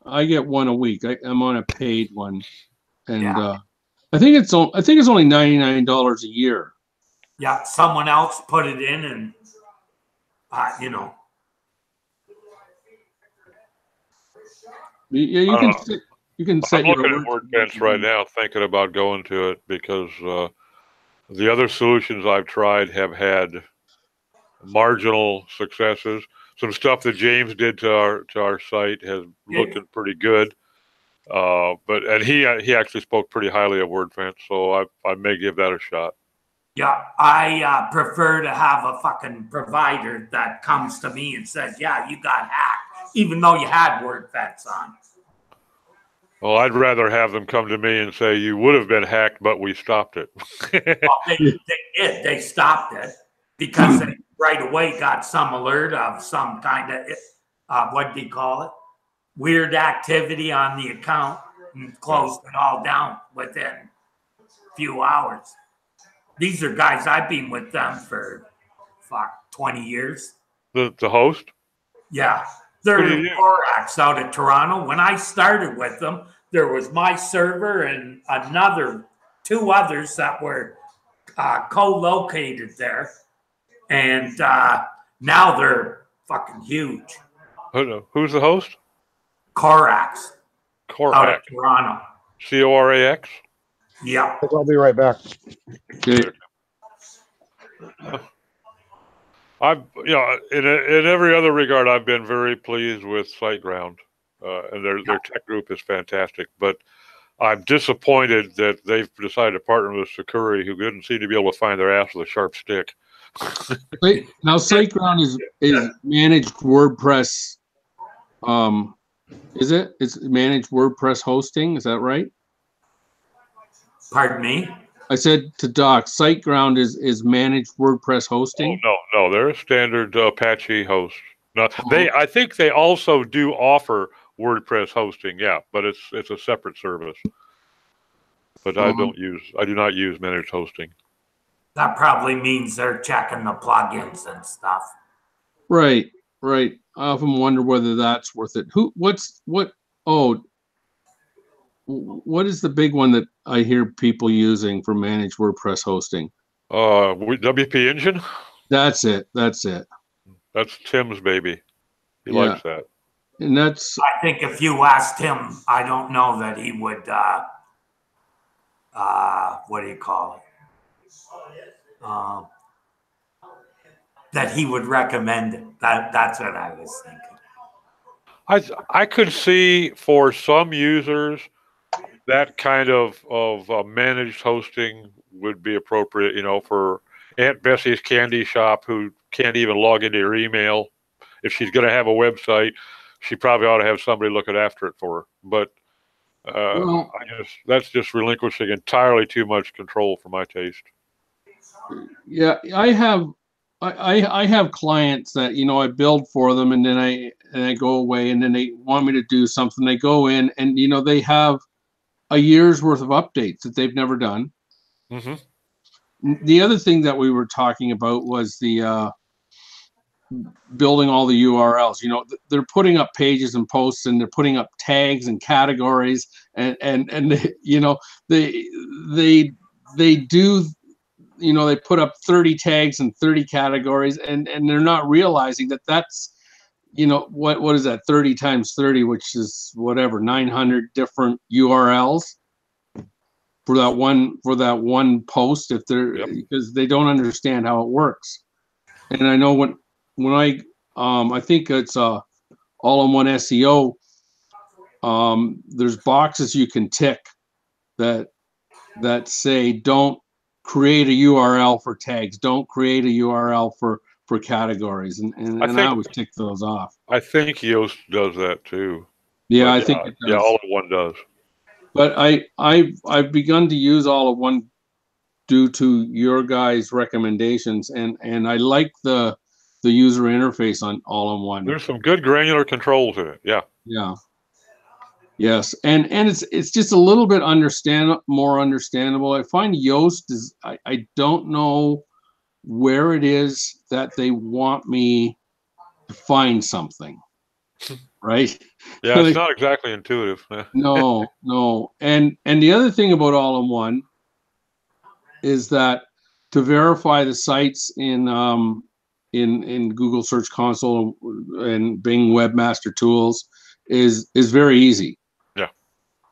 I get one a week. I'm on a paid one, and I think it's only $99 a year. Yeah, someone else put it in, and you can set I'm looking at WordFence right now, thinking about going to it because the other solutions I've tried have had marginal successes. Some stuff that James did to our site has looking pretty good, but he actually spoke pretty highly of WordFence, so I may give that a shot. Yeah, I prefer to have a fucking provider that comes to me and says, "Yeah, you got hacked," even though you had WordFence on. Well, I'd rather have them come to me and say, "You would have been hacked, but we stopped it." Well, they did. They stopped it because they right away got some alert of some kind of, what do you call it? Weird activity on the account and closed it all down within a few hours. These are guys, I've been with them for 20 years. The host? Yeah. They're Borax out of Toronto. When I started with them, there was my server and two others that were co-located there. And now they're fucking huge. Who's the host? Corax out Corax. of Toronto. Corax. Yeah. I'll be right back. Okay. I've, in every other regard, I've been very pleased with SiteGround, and their tech group is fantastic. But I'm disappointed that they've decided to partner with Sakuri, who didn't seem to be able to find their ass with a sharp stick. Wait, now SiteGround is managed WordPress. Is it? It's managed WordPress hosting. Is that right? Pardon me? I said to Doc, SiteGround is managed WordPress hosting. Oh, no, they're a standard Apache host. No, I think they also do offer WordPress hosting, yeah, but it's a separate service. But I do not use managed hosting. That probably means they're checking the plugins and stuff. Right. I often wonder whether that's worth it. What is the big one that I hear people using for managed WordPress hosting? WP Engine? That's it. That's Tim's baby. He likes that. And that's, I think if you asked him, I don't know that he would, what do you call it? That he would recommend it. That's what I was thinking. I could see for some users that kind of managed hosting would be appropriate, for Aunt Bessie's Candy Shop, who can't even log into your email. If she's going to have a website, she probably ought to have somebody looking after it for her. But that's just relinquishing entirely too much control for my taste. yeah, I have clients that, I build for them, and then I go away, and then they want me to do something. They go in and, they have a year's worth of updates that they've never done. Mm-hmm. The other thing that we were talking about was the building all the URLs. They're putting up pages and posts, and they're putting up tags and categories, and they do. They put up 30 tags and 30 categories, and they're not realizing that that's, what is that, 30 times 30, which is whatever, 900 different URLs for that one post, if they're, because they don't understand how it works. And I know when I think it's all-in-one SEO, there's boxes you can tick that say don't create a URL for tags, don't create a URL for categories, and I always tick those off. I think Yoast does that too. Yeah, I think it does. Yeah, all-in-one does. But I've begun to use all-in-one due to your guys' recommendations, and I like the user interface on all-in-one. There's some good granular controls in it. Yeah. Yeah. Yes, and it's just a little bit more understandable. I find Yoast is, I don't know where it is that they want me to find something, right? Yeah, it's not exactly intuitive. No. And the other thing about all-in-one is that to verify the sites in Google Search Console and Bing Webmaster Tools is very easy.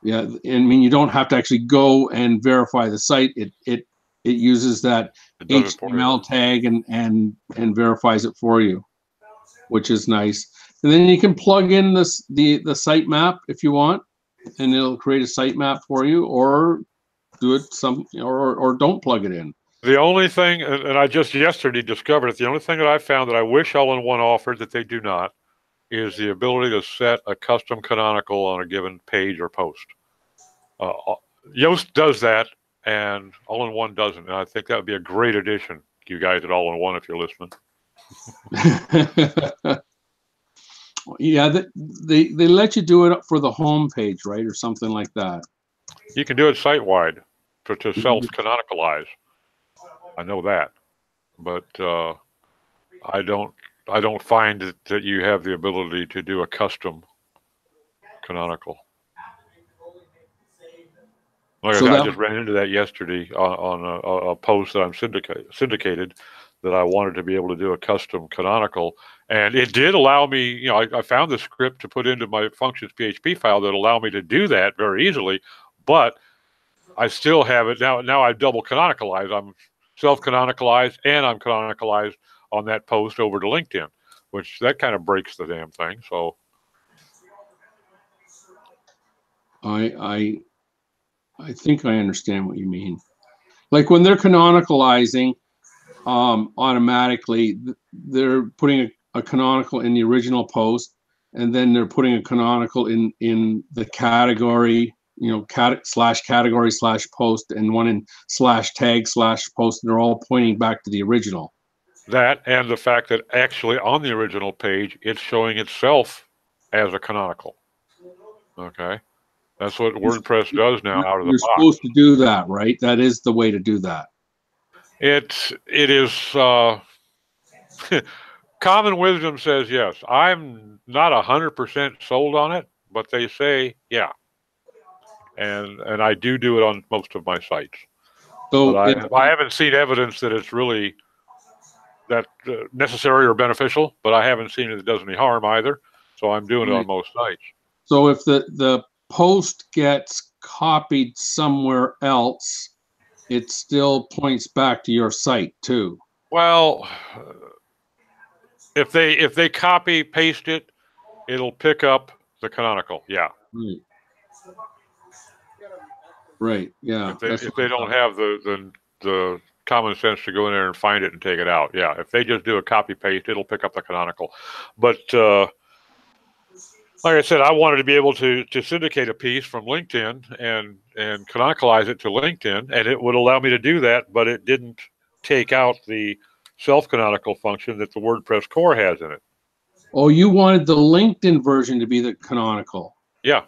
Yeah, I mean, you don't have to actually go and verify the site. It uses that HTML tag and verifies it for you, which is nice. And then you can plug in the sitemap if you want, and it'll create a sitemap for you, or do it or don't plug it in. The only thing, and I just yesterday discovered it, the only thing that I found that I wish all-in-one offered that they do not, is the ability to set a custom canonical on a given page or post. Yoast does that, and all-in-one doesn't. And I think that would be a great addition, you guys at all-in-one, if you're listening. Yeah, they let you do it for the home page, right, or something like that. You can do it site-wide to self-canonicalize. I know that, but I don't find that you have the ability to do a custom canonical. Like I just ran into that yesterday on a post that I'm syndicated that I wanted to be able to do a custom canonical. And it did allow me, you know, I found the script to put into my functions PHP file that allow me to do that very easily, but I still have it now. Now I've double canonicalized. I'm self-canonicalized and I'm canonicalized on that post over to LinkedIn, which that kind of breaks the damn thing. So I think I understand what you mean. Like when they're canonicalizing, automatically they're putting a canonical in the original post, and then they're putting a canonical in the category, you know, slash category slash post, and one in slash tag slash post, and they're all pointing back to the original. that, and the fact that actually on the original page, it's showing itself as a canonical. Okay. That's what WordPress does now out of the You're box. supposed to do that, right? That is the way to do that. It is common wisdom says yes. I'm not 100% sold on it, but they say yeah, and I do it on most of my sites. So But I haven't seen evidence that it's really that necessary or beneficial. But I haven't seen it does any harm either. So I'm doing it on most sites. So if the post gets copied somewhere else, it still points back to your site too. Well, if they copy paste it, it'll pick up the canonical. Yeah. Right. Right. Yeah. If they don't have the common sense to go in there and find it and take it out. Yeah. If they just do a copy paste, it'll pick up the canonical. But like I said, I wanted to be able to syndicate a piece from LinkedIn and canonicalize it to LinkedIn, and it would allow me to do that, but it didn't take out the self-canonical function that the WordPress core has in it. Oh, you wanted the LinkedIn version to be the canonical. Yeah.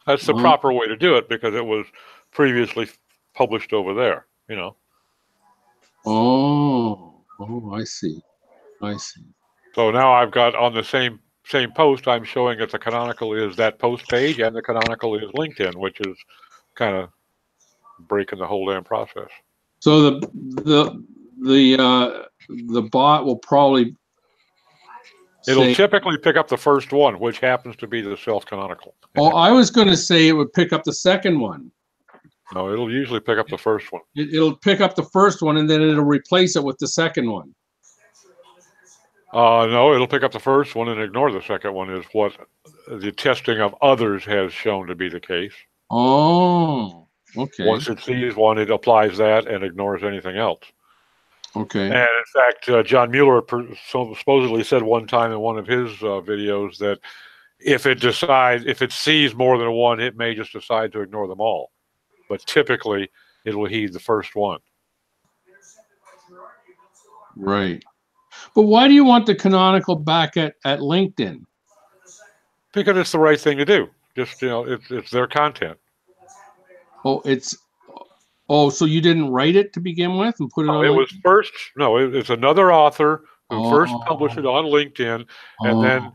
That's the proper way to do it because it was previously published over there, you know. Oh, I see. I see. So now I've got on the same post, I'm showing that the canonical is that post page and the canonical is LinkedIn, which is kind of breaking the whole damn process. So the bot will probably it'll typically pick up the first one, which happens to be the self-canonical. Oh, I was going to say it would pick up the second one. No, it'll usually pick up the first one. It'll pick up the first one, and then it'll replace it with the second one. No, it'll pick up the first one and ignore the second one is what the testing of others has shown to be the case. Oh, okay. Once it sees one, it applies that and ignores anything else. Okay. And in fact, John Mueller supposedly said one time in one of his videos that if it sees more than one, it may just decide to ignore them all. But typically, it will heed the first one. Right. But why do you want the canonical back at LinkedIn? Because it's the right thing to do. Just, you know, it's their content. So you didn't write it to begin with and put it on? It was first. No, it's another author who first published it on LinkedIn, and then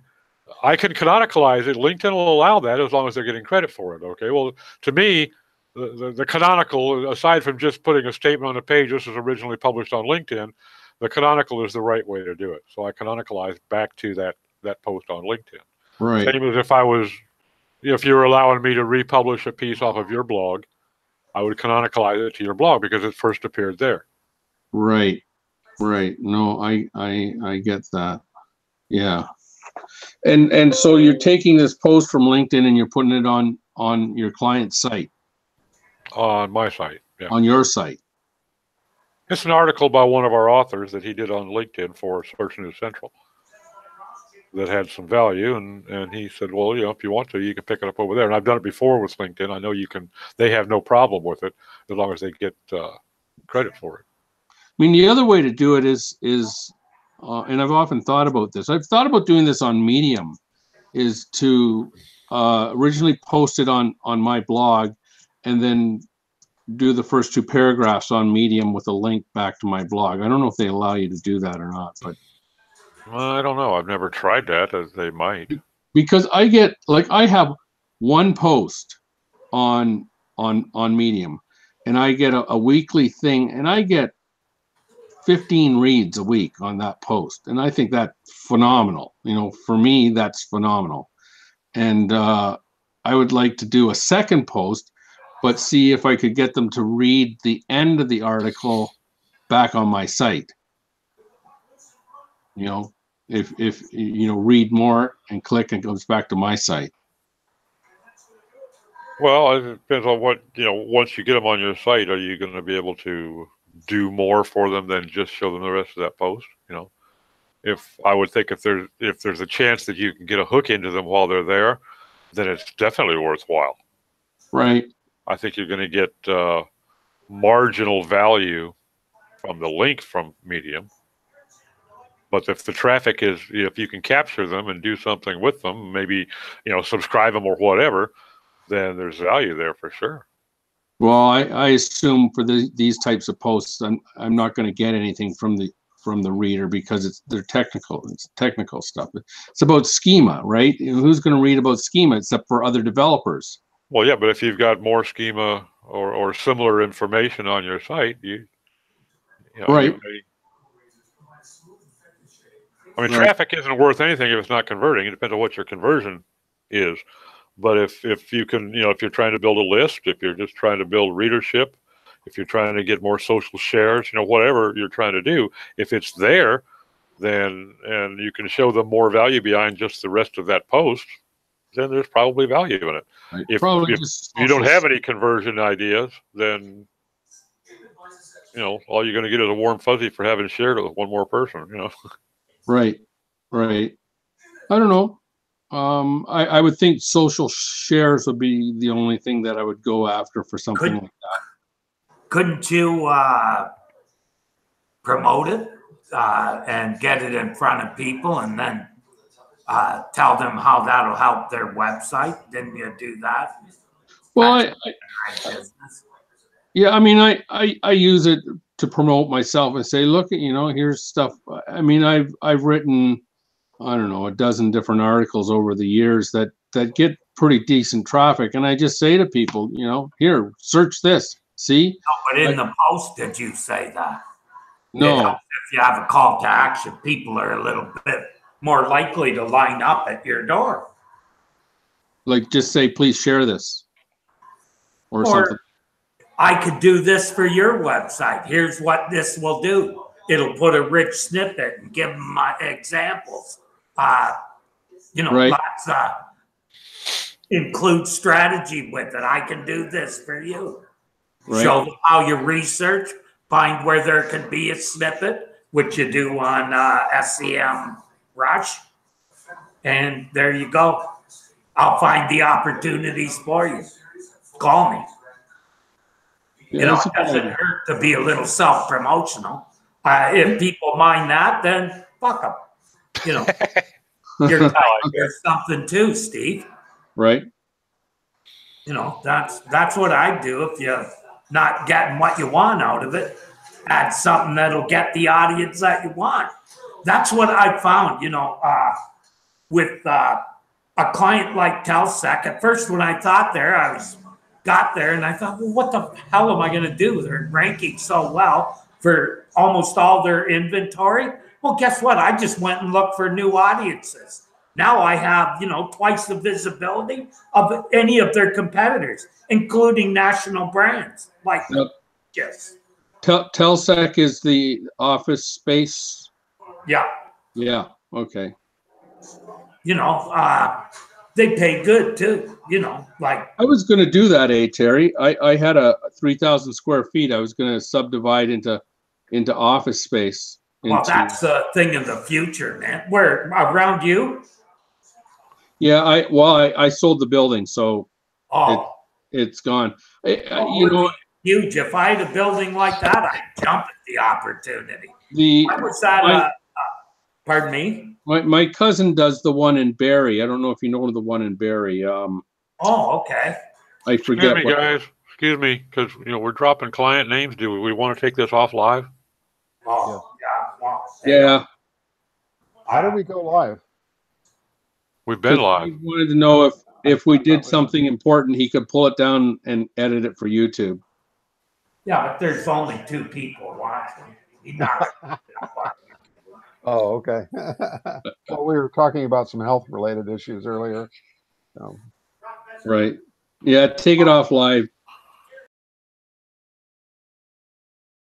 I can canonicalize it. LinkedIn will allow that as long as they're getting credit for it. Okay. Well, to me, the canonical, aside from just putting a statement on a page, this was originally published on LinkedIn. The canonical is the right way to do it. So I canonicalize back to that post on LinkedIn. Right. Same as if you're allowing me to republish a piece off of your blog, I would canonicalize it to your blog because it first appeared there. Right. Right. No, I get that. Yeah. And so you're taking this post from LinkedIn and you're putting it on your client's site. On my site, yeah. On your site. It's an article by one of our authors that he did on LinkedIn for Search News Central that had some value, and he said, well, you know, if you want to, you can pick it up over there. And I've done it before with LinkedIn. I know you can. They have no problem with it as long as they get credit for it. I mean, the other way to do it is, and I've often thought about this. I've thought about doing this on Medium, is to originally post it on my blog, and then do the first two paragraphs on Medium with a link back to my blog. I don't know if they allow you to do that or not, but I don't know. I've never tried that. As they might. Because I have one post on Medium, and I get a weekly thing, and I get 15 reads a week on that post, and I think that's phenomenal. For me, that's phenomenal. And I would like to do a second post, but see if I could get them to read the end of the article back on my site. If read more and click, and goes back to my site. Well, it depends on what, once you get them on your site, are you going to be able to do more for them than just show them the rest of that post? If I would think if there's a chance that you can get a hook into them while they're there, then it's definitely worthwhile. Right. I think you're going to get marginal value from the link from Medium. But if the traffic is, if you can capture them and do something with them, maybe, subscribe them or whatever, then there's value there for sure. Well, I assume for these types of posts, I'm not going to get anything from the reader because they're technical. It's technical stuff. It's about schema, right? Who's going to read about schema except for other developers? Well, yeah, but if you've got more schema or similar information on your site, right. Traffic isn't worth anything if it's not converting. It depends on what your conversion is. But if you can, if you're trying to build a list, if you're just trying to build readership, if you're trying to get more social shares, whatever you're trying to do, if it's there, then, and you can show them more value behind just the rest of that post, then there's probably value in it. Right. If you don't have any conversion ideas, then, all you're going to get is a warm fuzzy for having shared it with one more person, Right. I don't know. I would think social shares would be the only thing that I would go after for something like that. Couldn't you promote it and get it in front of people and then tell them how that'll help their website? Didn't you do that? Well, yeah, I mean, I use it to promote myself and say, look, here's stuff. I mean, I've written, I don't know, a dozen different articles over the years that get pretty decent traffic. And I just say to people, here, search this. See? No, but in the post, did you say that? No. If you have a call to action, people are a little bit more likely to line up at your door. Like just say, please share this. Or something. I could do this for your website. Here's what this will do. It'll put a rich snippet and give them my examples. Right. Lots include strategy with it. I can do this for you. Right. Show them how you research, find where there could be a snippet, which you do on SEM Rush. And there you go. I'll find the opportunities for you. Call me. Yeah, it doesn't hurt to be a little self-promotional. If people mind that, then fuck them. You're there's something too, Steve. Right. That's what I do. If you're not getting what you want out of it, add something that'll get the audience that you want. That's what I found, with a client like Telsec. At first, when I got there and I thought, well, what the hell am I going to do? They're ranking so well for almost all their inventory. Well, guess what? I just went and looked for new audiences. Now I have, twice the visibility of any of their competitors, including national brands like yes. Telsec is the office space. Yeah. Yeah. Okay. They pay good too. Like I was going to do that, Terry. I had a 3,000 square feet. I was going to subdivide into office space. Well, that's a thing of the future, man. Where around you? Yeah, I sold the building, so it's gone. Huge. If I had a building like that, I'd jump at the opportunity. Pardon me? My cousin does the one in Barrie. I don't know if you know the one in Barrie. Okay. I forget. Excuse me, guys. Excuse me, because we're dropping client names. Do we want to take this off live? Oh, yeah. Well, yeah. How do we go live? We've been live. He wanted to know if we did something important, he could pull it down and edit it for YouTube. Yeah, but there's only 2 people watching. Not Oh, okay. Well, we were talking about some health related issues earlier. So. Right. Yeah, take it off live.